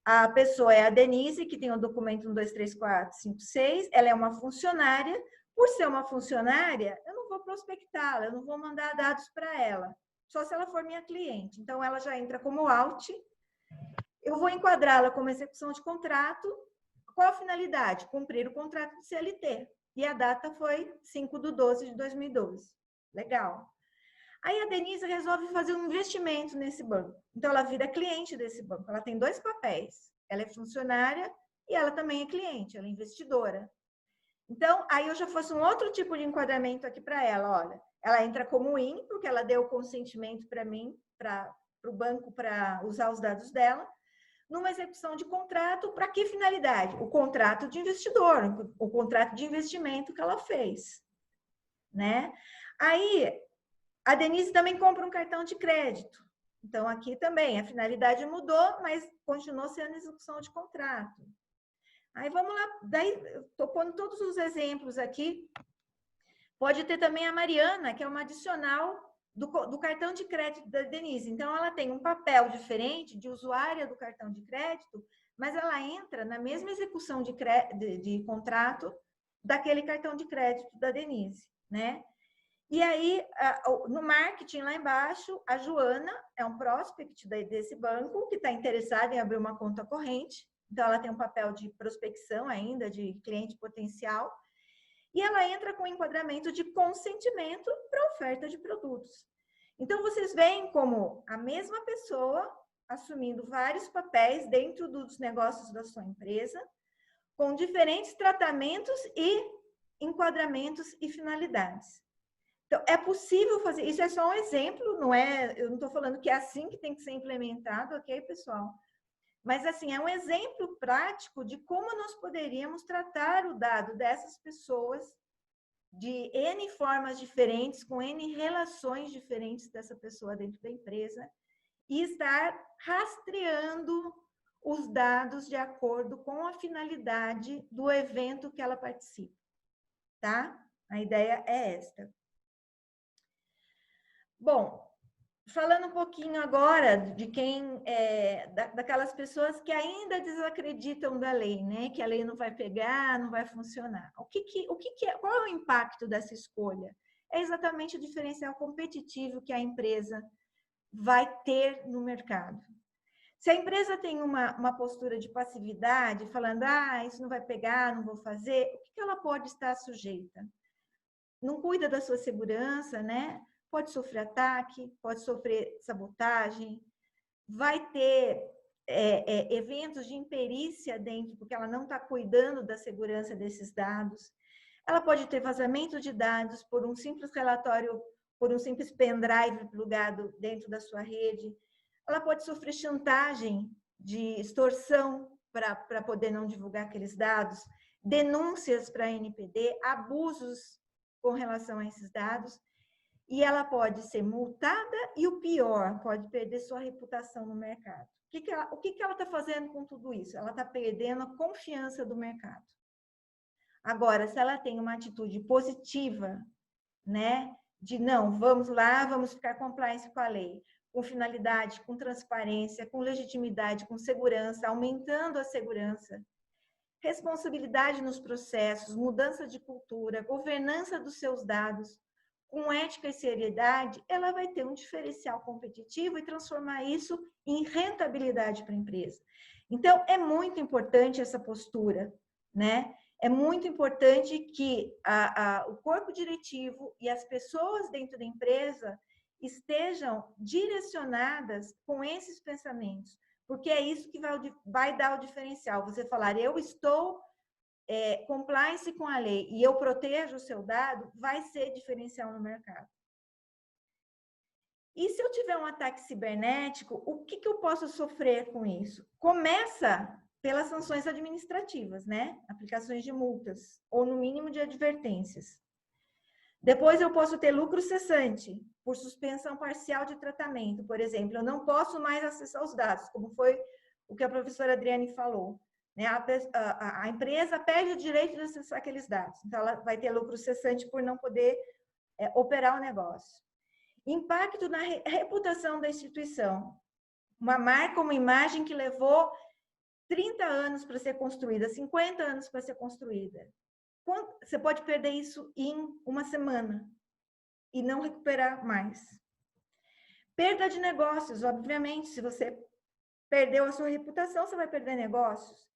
a pessoa é a Denise, que tem o documento 1, 2, 3, 4, 5, 6, ela é uma funcionária. Por ser uma funcionária, eu não vou prospectá-la, eu não vou mandar dados para ela, só se ela for minha cliente. Então, ela já entra como out, eu vou enquadrá-la como execução de contrato. Qual a finalidade? Cumprir o contrato de CLT. E a data foi 5/12/2012. Legal. Aí a Denise resolve fazer um investimento nesse banco. Então, ela vira cliente desse banco. Ela tem 2 papéis. Ela é funcionária e ela também é cliente, ela é investidora. Então, aí eu já faço um outro tipo de enquadramento aqui para ela. Olha, ela entra como IN, porque ela deu o consentimento para mim, para o banco, para usar os dados dela. Numa execução de contrato, para que finalidade? O contrato de investidor, o contrato de investimento que ela fez, né? Aí, a Denise também compra um cartão de crédito. Então, aqui também, a finalidade mudou, mas continuou sendo execução de contrato. Aí, vamos lá, daí, estou pondo todos os exemplos aqui. Pode ter também a Mariana, que é uma adicional do cartão de crédito da Denise. Então, ela tem um papel diferente de usuária do cartão de crédito, mas ela entra na mesma execução de contrato daquele cartão de crédito da Denise, né? E aí, no marketing, lá embaixo, a Joana é um prospect desse banco que está interessada em abrir uma conta corrente. Então, ela tem um papel de prospecção ainda, de cliente potencial. E ela entra com enquadramento de consentimento para oferta de produtos. Então, vocês veem como a mesma pessoa assumindo vários papéis dentro dos negócios da sua empresa, com diferentes tratamentos e enquadramentos e finalidades. Então, é possível fazer, isso é só um exemplo, não é? Eu não estou falando que é assim que tem que ser implementado, ok, pessoal? Mas, assim, é um exemplo prático de como nós poderíamos tratar o dado dessas pessoas de N formas diferentes, com N relações diferentes dessa pessoa dentro da empresa, e estar rastreando os dados de acordo com a finalidade do evento que ela participa, tá? A ideia é esta. Bom, falando um pouquinho agora de quem daquelas pessoas que ainda desacreditam da lei, né? Que a lei não vai pegar, não vai funcionar. Qual é o impacto dessa escolha? É exatamente o diferencial competitivo que a empresa vai ter no mercado. Se a empresa tem uma postura de passividade, falando, isso não vai pegar, não vou fazer, o que ela pode estar sujeita? Não cuida da sua segurança, né? Pode sofrer ataque, pode sofrer sabotagem, vai ter eventos de imperícia dentro, porque ela não está cuidando da segurança desses dados. Ela pode ter vazamento de dados por um simples relatório, por um simples pendrive plugado dentro da sua rede. Ela pode sofrer chantagem de extorsão para poder não divulgar aqueles dados, denúncias para a NPD, abusos com relação a esses dados, e ela pode ser multada e, o pior, pode perder sua reputação no mercado. O que ela está fazendo com tudo isso? Ela está perdendo a confiança do mercado. Agora, se ela tem uma atitude positiva, né, de não, vamos lá, vamos ficar compliance com a lei, com finalidade, com transparência, com legitimidade, com segurança, aumentando a segurança, responsabilidade nos processos, mudança de cultura, governança dos seus dados, com ética e seriedade, ela vai ter um diferencial competitivo e transformar isso em rentabilidade para a empresa. Então, é muito importante essa postura, né? É muito importante que o corpo diretivo e as pessoas dentro da empresa estejam direcionadas com esses pensamentos, porque é isso que vai dar o diferencial. Você falar, eu estou compliance com a lei e eu protejo o seu dado, vai ser diferencial no mercado. E se eu tiver um ataque cibernético, o que eu posso sofrer com isso? Começa pelas sanções administrativas, né? Aplicações de multas, ou no mínimo de advertências. Depois eu posso ter lucro cessante, por suspensão parcial de tratamento. Por exemplo, eu não posso mais acessar os dados, como foi o que a professora Adriane falou. Né? A empresa perde o direito de acessar aqueles dados. Então, ela vai ter lucro cessante por não poder operar o negócio. Impacto na reputação da instituição. Uma marca, uma imagem que levou 30 anos para ser construída, 50 anos para ser construída. Você pode perder isso em uma semana e não recuperar mais. Perda de negócios, obviamente, se você perdeu a sua reputação, você vai perder negócios.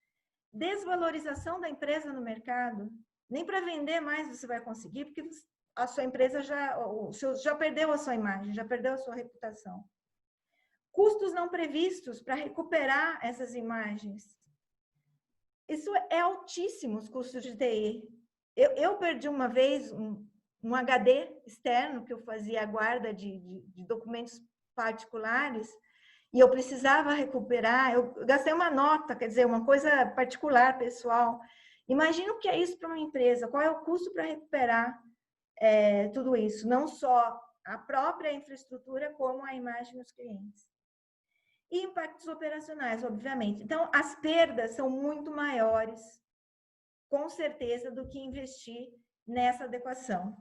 Desvalorização da empresa no mercado, nem para vender mais você vai conseguir, porque a sua empresa já perdeu a sua imagem, já perdeu a sua reputação. Custos não previstos para recuperar essas imagens. Isso é altíssimo, os custos de TI. Eu perdi uma vez um HD externo, que eu fazia a guarda de documentos particulares, e eu precisava recuperar, eu gastei uma nota, quer dizer, uma coisa particular, pessoal. Imagina o que é isso para uma empresa, qual é o custo para recuperar tudo isso, não só a própria infraestrutura, como a imagem dos clientes. E impactos operacionais, obviamente. Então, as perdas são muito maiores, com certeza, do que investir nessa adequação.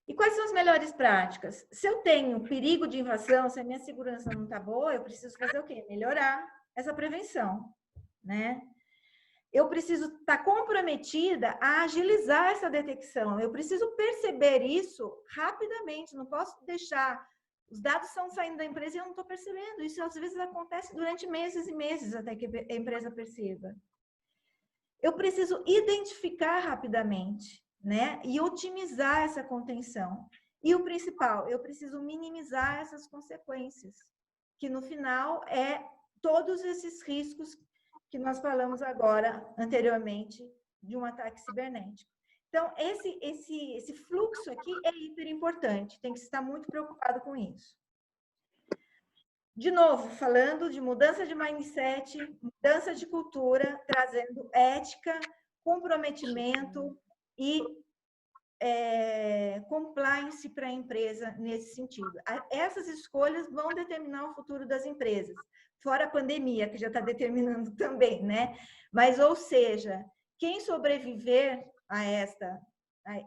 E quais são as melhores práticas? Se eu tenho perigo de invasão, se a minha segurança não está boa, eu preciso fazer o quê? Melhorar essa prevenção, né? Eu preciso estar comprometida a agilizar essa detecção. Eu preciso perceber isso rapidamente. Não posso deixar... Os dados estão saindo da empresa e eu não estou percebendo. Isso, às vezes, acontece durante meses e meses até que a empresa perceba. Eu preciso identificar rapidamente, né? E otimizar essa contenção. E o principal, eu preciso minimizar essas consequências, que no final é todos esses riscos que nós falamos agora, anteriormente, de um ataque cibernético. Então, esse fluxo aqui é hiper importante, tem que estar muito preocupado com isso. De novo, falando de mudança de mindset, mudança de cultura, trazendo ética, comprometimento e compliance para a empresa nesse sentido. Essas escolhas vão determinar o futuro das empresas, fora a pandemia, que já está determinando também, né? Mas, ou seja, quem sobreviver a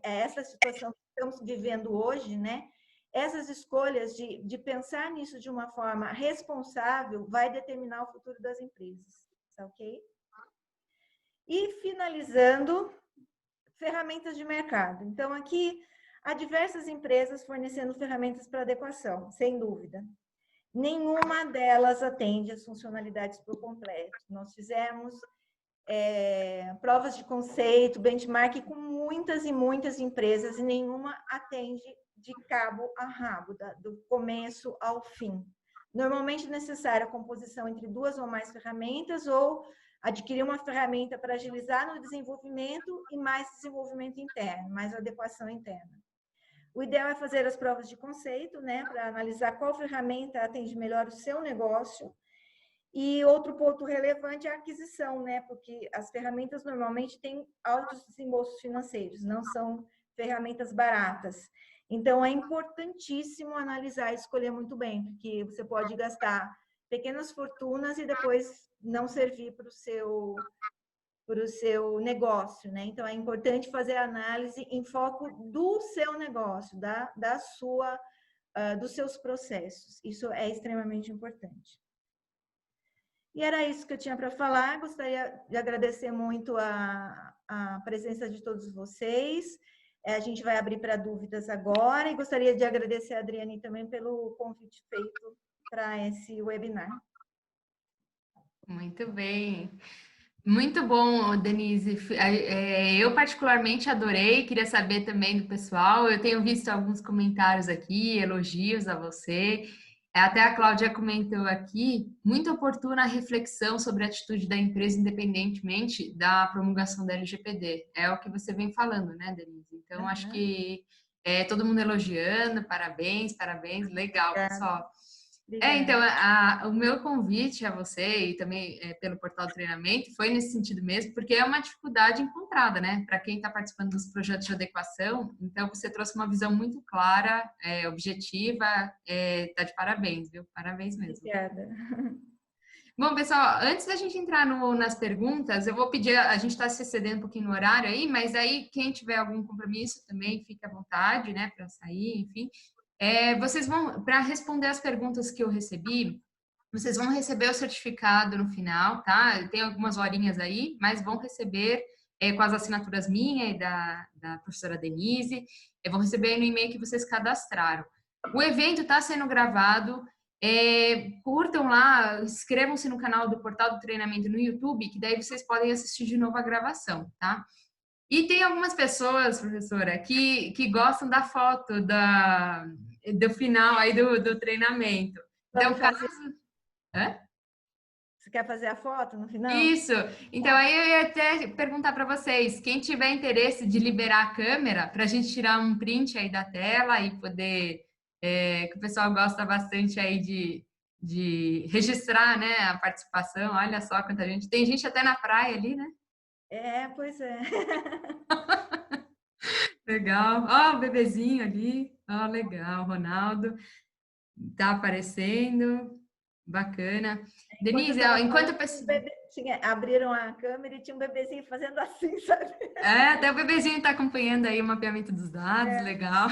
essa situação que estamos vivendo hoje, né? Essas escolhas de pensar nisso de uma forma responsável vai determinar o futuro das empresas, tá ok? E finalizando, ferramentas de mercado. Então, aqui há diversas empresas fornecendo ferramentas para adequação, sem dúvida. Nenhuma delas atende às funcionalidades por completo. Nós fizemos provas de conceito, benchmark com muitas e muitas empresas e nenhuma atende de cabo a rabo, do começo ao fim. Normalmente é necessária a composição entre 2 ou mais ferramentas ou adquirir uma ferramenta para agilizar no desenvolvimento e mais desenvolvimento interno, mais adequação interna. O ideal é fazer as provas de conceito, né, para analisar qual ferramenta atende melhor o seu negócio. E outro ponto relevante é a aquisição, né, porque as ferramentas normalmente têm altos desembolsos financeiros, não são ferramentas baratas. Então, é importantíssimo analisar e escolher muito bem, porque você pode gastar pequenas fortunas e depois não servir para o seu negócio, né? Então, é importante fazer a análise em foco do seu negócio, dos seus processos. Isso é extremamente importante. E era isso que eu tinha para falar. Gostaria de agradecer muito a presença de todos vocês. A gente vai abrir para dúvidas agora e gostaria de agradecer a Adriane também pelo convite feito para esse webinar. Muito bem. Muito bom, Denise. Eu particularmente adorei, queria saber também do pessoal. Eu tenho visto alguns comentários aqui, elogios a você. Até a Cláudia comentou aqui, muito oportuna a reflexão sobre a atitude da empresa independentemente da promulgação da LGPD. É o que você vem falando, né, Denise? Então, acho que todo mundo elogiando, parabéns, legal, pessoal. Então, o meu convite a você e também pelo portal do treinamento foi nesse sentido mesmo, porque é uma dificuldade encontrada, né? Para quem está participando dos projetos de adequação, então você trouxe uma visão muito clara, objetiva, tá de parabéns, viu? Parabéns mesmo. Obrigada. Bom, pessoal, antes da gente entrar nas perguntas, eu vou pedir, a gente está se excedendo um pouquinho no horário aí, mas aí quem tiver algum compromisso também fique à vontade, né, para sair, enfim. Vocês vão, para responder as perguntas que eu recebi, vocês vão receber o certificado no final, tá? Tem algumas horinhas aí, mas vão receber com as assinaturas minha e da professora Denise, vão receber no e-mail que vocês cadastraram. O evento está sendo gravado, curtam lá, inscrevam-se no canal do Portal do Treinamento no YouTube, que daí vocês podem assistir de novo a gravação, tá? E tem algumas pessoas, professora, que gostam da foto do final aí do treinamento. Então, caso... Você quer fazer a foto no final? Isso. Então, aí eu ia até perguntar para vocês, quem tiver interesse de liberar a câmera, para a gente tirar um print aí da tela e poder... que o pessoal gosta bastante aí de registrar, né, a participação. Olha só quanta gente. Tem gente até na praia ali, né? Pois é. Legal. Ó, o bebezinho ali. Ó, legal. Ronaldo tá aparecendo. Bacana. Denise, enquanto abriram a câmera e tinha um bebezinho fazendo assim, sabe? Até o bebezinho tá acompanhando aí o mapeamento dos dados. Legal.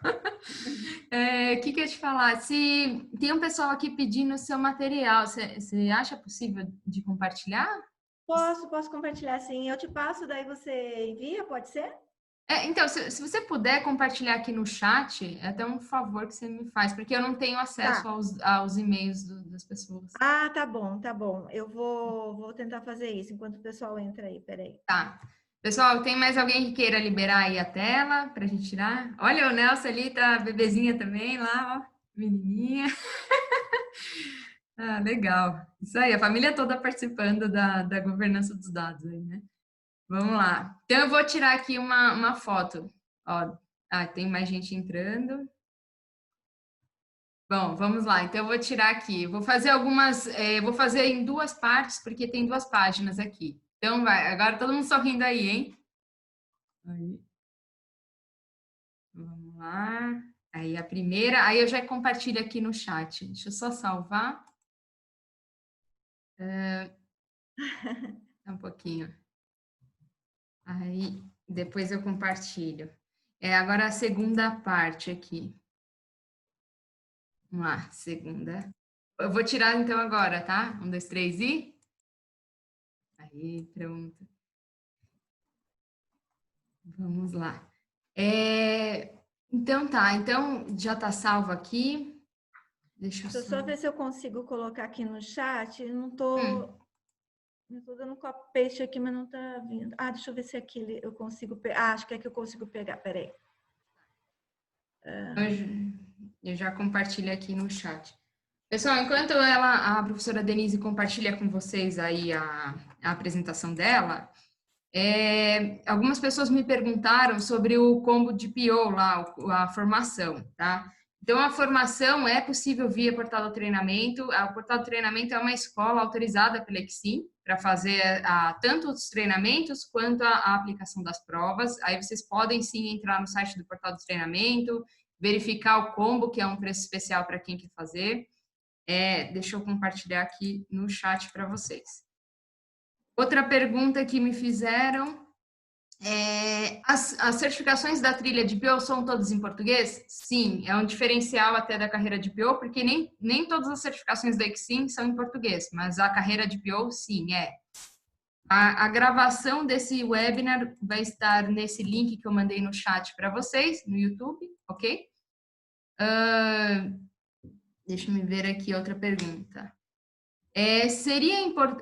O que eu ia te falar? Se tem um pessoal aqui pedindo o seu material, você acha possível de compartilhar? Posso compartilhar, sim. Eu te passo, daí você envia, pode ser? Então, se você puder compartilhar aqui no chat, é até um favor que você me faz, porque eu não tenho acesso aos e-mails das pessoas. Ah, tá bom. Eu vou tentar fazer isso enquanto o pessoal entra aí, peraí. Tá. Pessoal, tem mais alguém que queira liberar aí a tela pra gente tirar? Olha, o Nelson ali tá bebezinha também lá, ó, menininha. Ah, legal. Isso aí, a família toda participando da governança dos dados aí, né? Vamos lá. Então, eu vou tirar aqui uma foto. Ó, tem mais gente entrando. Bom, vamos lá. Então, eu vou tirar aqui. Vou fazer vou fazer em 2 partes, porque tem 2 páginas aqui. Então, vai. Agora, todo mundo sorrindo aí, hein? Aí. Vamos lá. Aí a primeira, aí eu já compartilho aqui no chat. Deixa eu só salvar. Um pouquinho. Aí depois eu compartilho. Agora a segunda parte aqui. Vamos lá, segunda. Eu vou tirar então agora, tá? 1, 2, 3 e... Aí, pronto. Vamos lá. Então tá, então já tá salvo aqui. Deixa eu só ver se eu consigo colocar aqui no chat. Não tô dando copy-paste aqui, mas não tá vindo. Ah, deixa eu ver se aqui eu consigo pegar. Acho que é que eu consigo pegar, peraí. Eu já compartilho aqui no chat. Pessoal, enquanto a professora Denise compartilha com vocês aí a apresentação dela, algumas pessoas me perguntaram sobre o combo de PO lá, a formação, tá? Então, a formação é possível via portal do treinamento. O portal do treinamento é uma escola autorizada pela ECSIM para fazer tanto os treinamentos quanto a aplicação das provas. Aí vocês podem sim entrar no site do portal do treinamento, verificar o combo, que é um preço especial para quem quer fazer. Deixa eu compartilhar aqui no chat para vocês. Outra pergunta que me fizeram as certificações da trilha de PO são todas em português? Sim, é um diferencial até da carreira de PO, porque nem todas as certificações da ECSIM são em português, mas a carreira de PO, sim, é. A gravação desse webinar vai estar nesse link que eu mandei no chat para vocês, no YouTube, ok? Deixa eu ver aqui outra pergunta.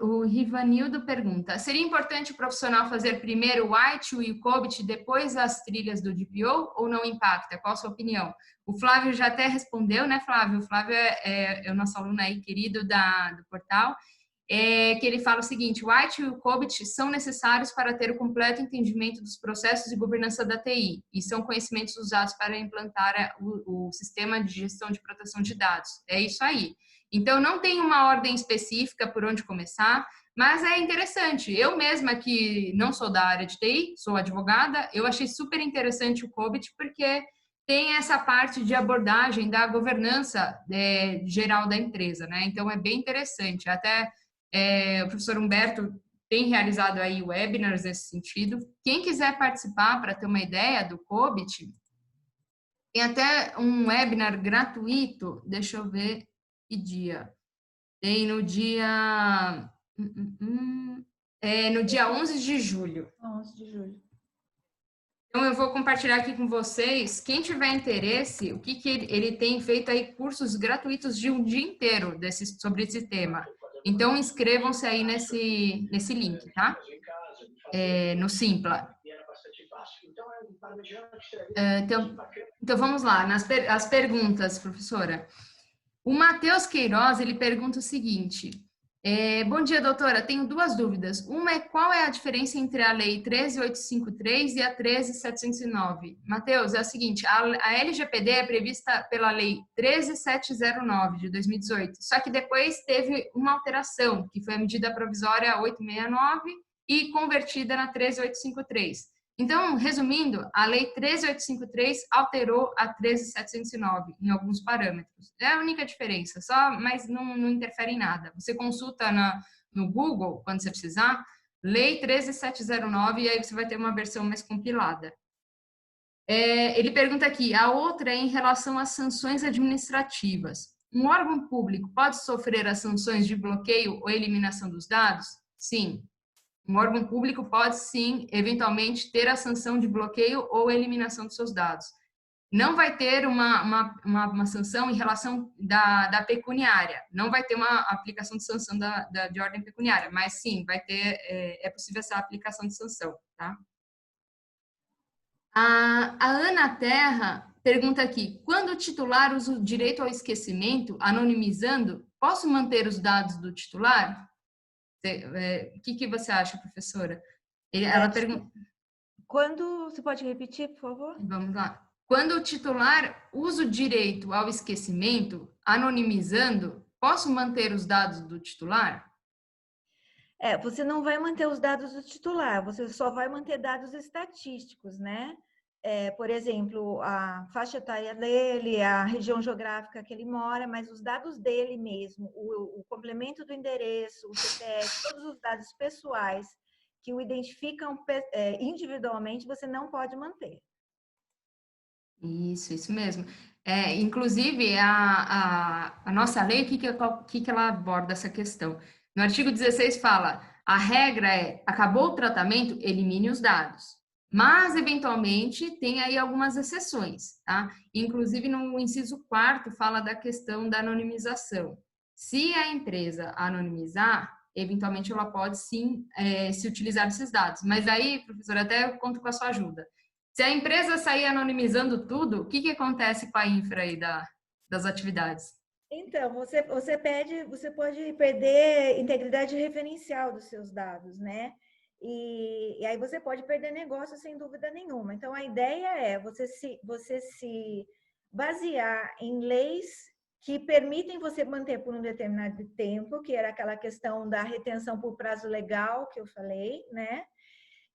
O Rivanildo pergunta, seria importante o profissional fazer primeiro o ITIL e o COBIT, depois as trilhas do DPO, ou não impacta? Qual a sua opinião? O Flávio já até respondeu, né, Flávio? O Flávio é o nosso aluno aí querido do portal, que ele fala o seguinte, o ITIL e o COBIT são necessários para ter o completo entendimento dos processos de governança da TI, e são conhecimentos usados para implantar o sistema de gestão de proteção de dados. É isso aí. Então, não tem uma ordem específica por onde começar, mas é interessante. Eu mesma, que não sou da área de TI, sou advogada, eu achei super interessante o COBIT, porque tem essa parte de abordagem da governança geral da empresa, né? Então, é bem interessante. Até o professor Humberto tem realizado aí webinars nesse sentido. Quem quiser participar, para ter uma ideia do COBIT, tem até um webinar gratuito, deixa eu ver que dia. Tem no dia... no dia 11 de julho. 11 de julho. Então, eu vou compartilhar aqui com vocês. Quem tiver interesse, o que ele tem feito aí, cursos gratuitos de um dia inteiro sobre esse tema. Então, inscrevam-se aí nesse link, tá? No Simpla. Então, vamos lá. As perguntas, professora. O Matheus Queiroz, ele pergunta o seguinte, bom dia, doutora, tenho duas dúvidas. Uma é qual é a diferença entre a Lei 13.853 e a 13.709? Matheus, é o seguinte, a LGPD é prevista pela Lei 13.709, de 2018, só que depois teve uma alteração, que foi a medida provisória 869 e convertida na 13.853. Então, resumindo, a Lei 13.853 alterou a 13.709 em alguns parâmetros. É a única diferença, mas não interfere em nada. Você consulta no Google, quando você precisar, Lei 13.709, e aí você vai ter uma versão mais compilada. Ele pergunta aqui, a outra é em relação às sanções administrativas. Um órgão público pode sofrer as sanções de bloqueio ou eliminação dos dados? Sim. Um órgão público pode, sim, eventualmente, ter a sanção de bloqueio ou eliminação dos seus dados. Não vai ter uma sanção em relação da pecuniária, não vai ter uma aplicação de sanção de ordem pecuniária, mas, sim, vai ter, é possível essa aplicação de sanção, tá? A Ana Terra pergunta aqui, quando o titular usa o direito ao esquecimento, anonimizando, posso manter os dados do titular? O que você acha, professora? Ela pergunta... Quando... Você pode repetir, por favor? Vamos lá. Quando o titular usa o direito ao esquecimento, anonimizando, posso manter os dados do titular? Você não vai manter os dados do titular, você só vai manter dados estatísticos, né? por exemplo, a faixa etária dele, a região geográfica que ele mora, mas os dados dele mesmo, o complemento do endereço, o CPF, todos os dados pessoais que o identificam individualmente, você não pode manter. Isso mesmo. Inclusive, a nossa lei, o que ela aborda essa questão? No artigo 16 fala, a regra é, acabou o tratamento, elimine os dados. Mas, eventualmente, tem aí algumas exceções, tá? Inclusive, no inciso 4º, fala da questão da anonimização. Se a empresa anonimizar, eventualmente ela pode sim se utilizar desses dados. Mas aí, professora, até eu conto com a sua ajuda. Se a empresa sair anonimizando tudo, o que acontece com a infra aí das atividades? Então, você pode perder integridade referencial dos seus dados, né? E aí você pode perder negócio sem dúvida nenhuma. Então, a ideia é você se basear em leis que permitem você manter por um determinado tempo, que era aquela questão da retenção por prazo legal que eu falei, né?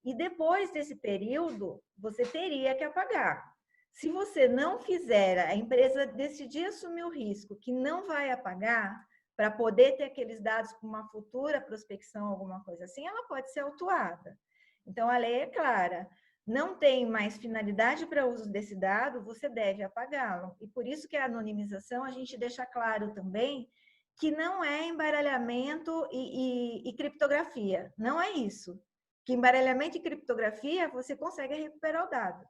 E depois desse período, você teria que apagar. Se você não fizer, a empresa decidir assumir o risco que não vai apagar, para poder ter aqueles dados para uma futura prospecção, alguma coisa assim, ela pode ser autuada. Então, a lei é clara. Não tem mais finalidade para uso desse dado, você deve apagá-lo. E por isso que a anonimização, a gente deixa claro também que não é embaralhamento e criptografia. Não é isso. Que embaralhamento e criptografia, você consegue recuperar o dado.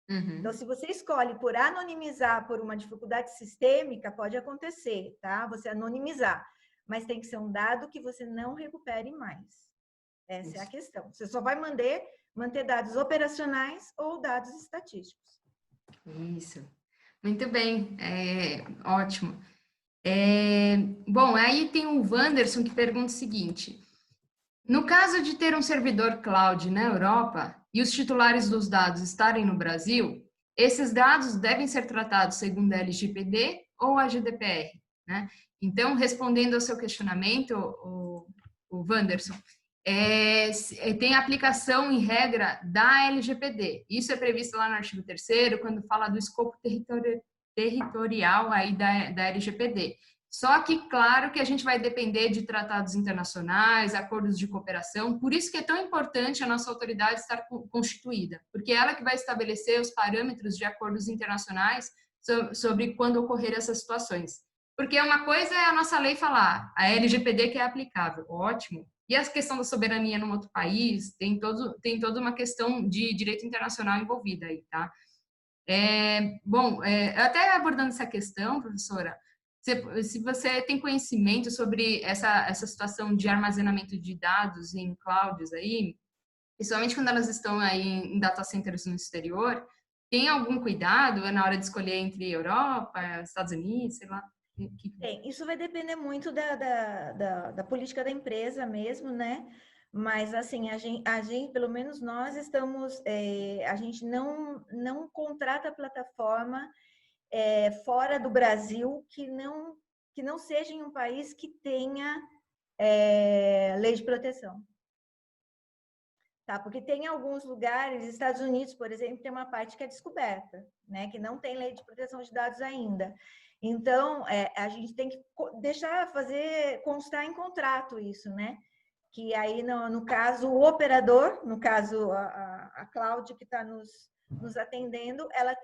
Uhum. Então, se você escolhe por anonimizar por uma dificuldade sistêmica, pode acontecer, tá? Você anonimizar, mas tem que ser um dado que você não recupere mais. Essa é a questão. Você só vai manter dados operacionais ou dados estatísticos. Isso. Muito bem. Ótimo. Bom, aí tem o Wanderson que pergunta o seguinte. No caso de ter um servidor cloud na Europa e os titulares dos dados estarem no Brasil, esses dados devem ser tratados segundo a LGPD ou a GDPR, né? Então, respondendo ao seu questionamento, o Wanderson, tem aplicação em regra da LGPD. Isso é previsto lá no artigo 3º, quando fala do escopo territorial aí da LGPD. Só que, claro, que a gente vai depender de tratados internacionais, acordos de cooperação, por isso que é tão importante a nossa autoridade estar constituída, porque é ela que vai estabelecer os parâmetros de acordos internacionais sobre quando ocorrer essas situações. Porque uma coisa é a nossa lei falar, a LGPD que é aplicável, ótimo. E a questão da soberania num outro país, tem toda uma questão de direito internacional envolvida aí, tá? Até abordando essa questão, professora, se você tem conhecimento sobre essa situação de armazenamento de dados em clouds aí, principalmente quando elas estão aí em data centers no exterior, tem algum cuidado na hora de escolher entre Europa, Estados Unidos, sei lá? Tem, isso vai depender muito da política da empresa mesmo, né? Mas, assim, a gente, pelo menos nós estamos, a gente não contrata plataforma fora do Brasil que não seja em um país que tenha lei de proteção. Tá? Porque tem alguns lugares, Estados Unidos, por exemplo, tem uma parte que é descoberta, né? Que não tem lei de proteção de dados ainda. Então, a gente tem que fazer constar em contrato isso, né? Que aí, no caso, o operador, no caso, a cloud que está nos atendendo, ela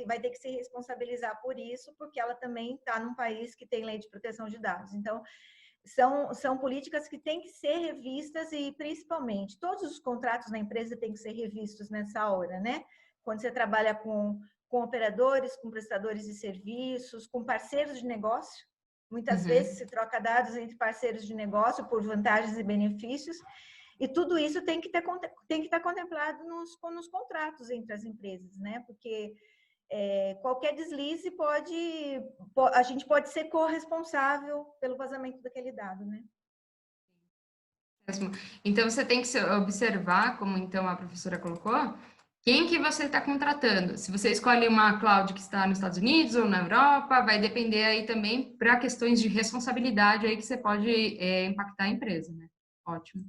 vai ter que se responsabilizar por isso, porque ela também está num país que tem lei de proteção de dados. Então, são políticas que têm que ser revistas e, principalmente, todos os contratos na empresa têm que ser revistos nessa hora, né? Quando você trabalha com operadores, com prestadores de serviços, com parceiros de negócio. Muitas vezes se troca dados entre parceiros de negócio por vantagens e benefícios. E tudo isso tem que estar contemplado nos contratos entre as empresas, né? Porque qualquer deslize a gente pode ser corresponsável pelo vazamento daquele dado, né? Então, você tem que observar, como então a professora colocou, quem que você está contratando. Se você escolhe uma cloud que está nos Estados Unidos ou na Europa, vai depender aí também para questões de responsabilidade aí que você pode impactar a empresa, né? Ótimo.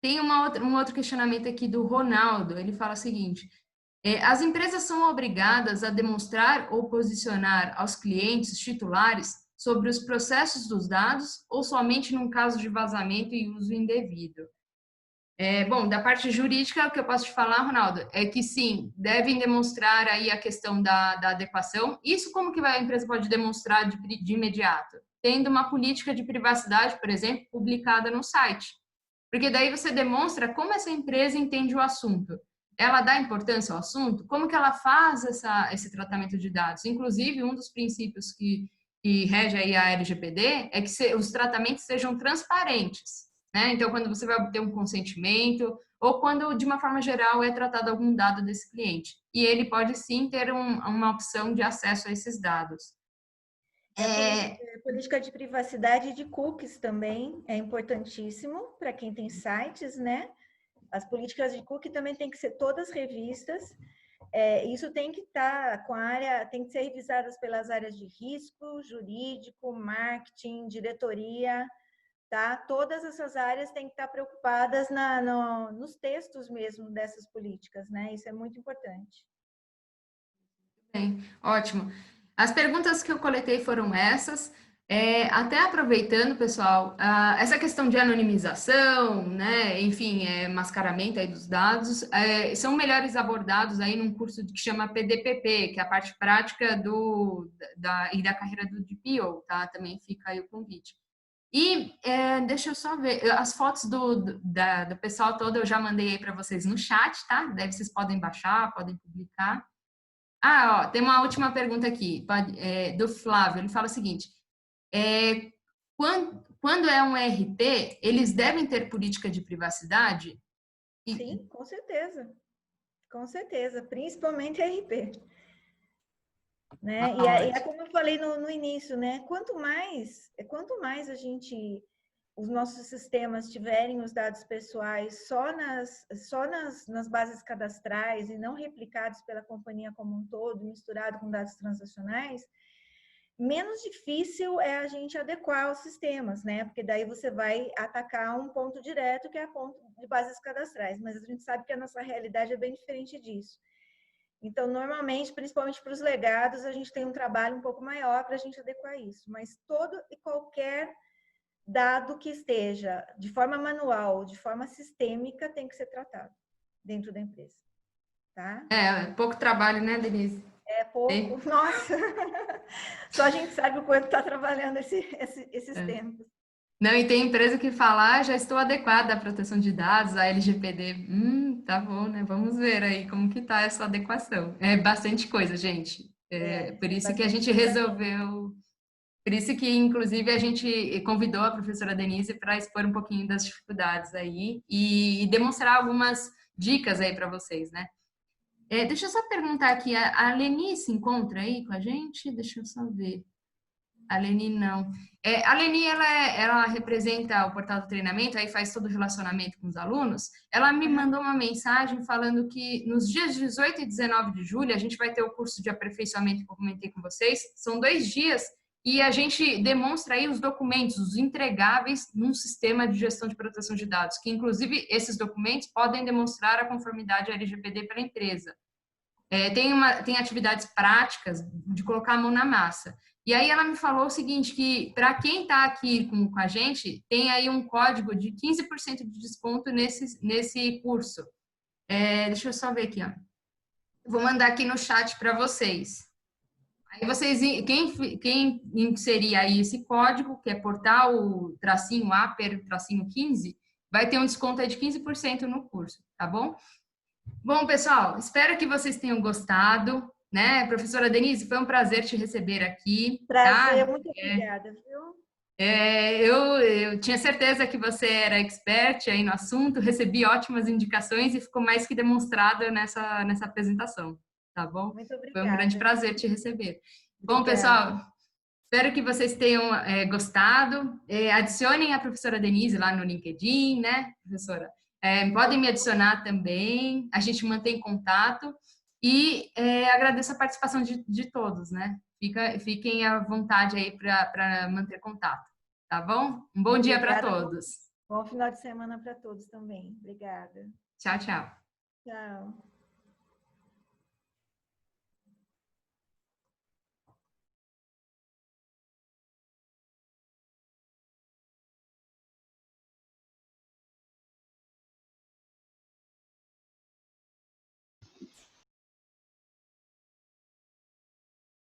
tem um outro questionamento aqui do Ronaldo. Ele fala o seguinte: as empresas são obrigadas a demonstrar ou posicionar aos clientes titulares sobre os processos dos dados ou somente num caso de vazamento e uso indevido? Bom, da parte jurídica, o que eu posso te falar, Ronaldo, é que sim, devem demonstrar aí a questão da adequação. Isso como que a empresa pode demonstrar de imediato? Tendo uma política de privacidade, por exemplo, publicada no site. Porque daí você demonstra como essa empresa entende o assunto. Ela dá importância ao assunto? Como que ela faz esse tratamento de dados? Inclusive, um dos princípios que rege aí a LGPD é que os tratamentos sejam transparentes. Né? Então, quando você vai obter um consentimento ou quando, de uma forma geral, é tratado algum dado desse cliente. E ele pode, sim, ter uma opção de acesso a esses dados. A política de privacidade e de cookies também é importantíssimo para quem tem sites, né? As políticas de cookie também têm que ser todas revistas. Isso tem que estar com a área, tem que ser revisadas pelas áreas de risco, jurídico, marketing, diretoria, tá? Todas essas áreas têm que estar preocupadas nos textos mesmo dessas políticas, né? Isso é muito importante. Bem, ótimo. As perguntas que eu coletei foram essas. Até aproveitando, pessoal, essa questão de anonimização, né, enfim, mascaramento aí dos dados, são melhores abordados aí num curso que chama PDPP, que é a parte prática da carreira do DPO, tá? Também fica aí o convite. E deixa eu só ver, as fotos do pessoal todo eu já mandei aí para vocês no chat, tá? Daí vocês podem baixar, podem publicar. Ó, tem uma última pergunta aqui, do Flávio. Ele fala o seguinte: quando é um RP, eles devem ter política de privacidade? Sim, com certeza. Com certeza, principalmente RP. Né? E como eu falei no início, né? Quanto mais os nossos sistemas tiverem os dados pessoais só nas bases cadastrais e não replicados pela companhia como um todo, misturado com dados transacionais, menos difícil é a gente adequar os sistemas, né? Porque daí você vai atacar um ponto direto, que é a ponto de bases cadastrais, mas a gente sabe que a nossa realidade é bem diferente disso. Então, normalmente, principalmente para os legados, a gente tem um trabalho um pouco maior para a gente adequar isso, mas todo e qualquer dado que esteja de forma manual, de forma sistêmica, tem que ser tratado dentro da empresa, tá? Pouco trabalho, né, Denise? Pouco, nossa! Só a gente sabe o quanto está trabalhando esses tempos. Não, e tem empresa que fala, já estou adequada à proteção de dados, à LGPD. Tá bom, né? Vamos ver aí como que tá essa adequação. É bastante coisa, gente. Por isso que a gente resolveu... Por isso que, inclusive, a gente convidou a professora Denise para expor um pouquinho das dificuldades aí e demonstrar algumas dicas aí para vocês, né? Deixa eu só perguntar aqui, a Leni se encontra aí com a gente? Deixa eu só ver. A Leni não. A Leni, ela representa o portal do treinamento, aí faz todo o relacionamento com os alunos. Ela me mandou uma mensagem falando que nos dias 18 e 19 de julho a gente vai ter o curso de aperfeiçoamento que eu comentei com vocês. São 2 dias e a gente demonstra aí os documentos, os entregáveis num sistema de gestão de proteção de dados, que inclusive esses documentos podem demonstrar a conformidade à LGPD pela empresa. Tem atividades práticas de colocar a mão na massa. E aí ela me falou o seguinte, que para quem está aqui com a gente, tem aí um código de 15% de desconto nesse curso. Deixa eu só ver aqui, ó. Vou mandar aqui no chat para vocês. Aí vocês, quem inserir aí esse código, que é portal-aper-15, vai ter um desconto aí de 15% no curso, tá bom? Bom, pessoal, espero que vocês tenham gostado, né? Professora Denise, foi um prazer te receber aqui. Prazer, muito obrigada, viu? Eu tinha certeza que você era expert aí no assunto, recebi ótimas indicações e ficou mais que demonstrado nessa apresentação, tá bom? Muito obrigada. Foi um grande prazer te receber. Obrigada. Bom, pessoal, espero que vocês tenham gostado. Adicionem a professora Denise lá no LinkedIn, né, professora? Podem me adicionar também, a gente mantém contato e agradeço a participação de todos, né? Fiquem à vontade aí para manter contato, tá bom? Um bom dia para todos. Bom final de semana para todos também. Obrigada. Tchau, tchau. Tchau.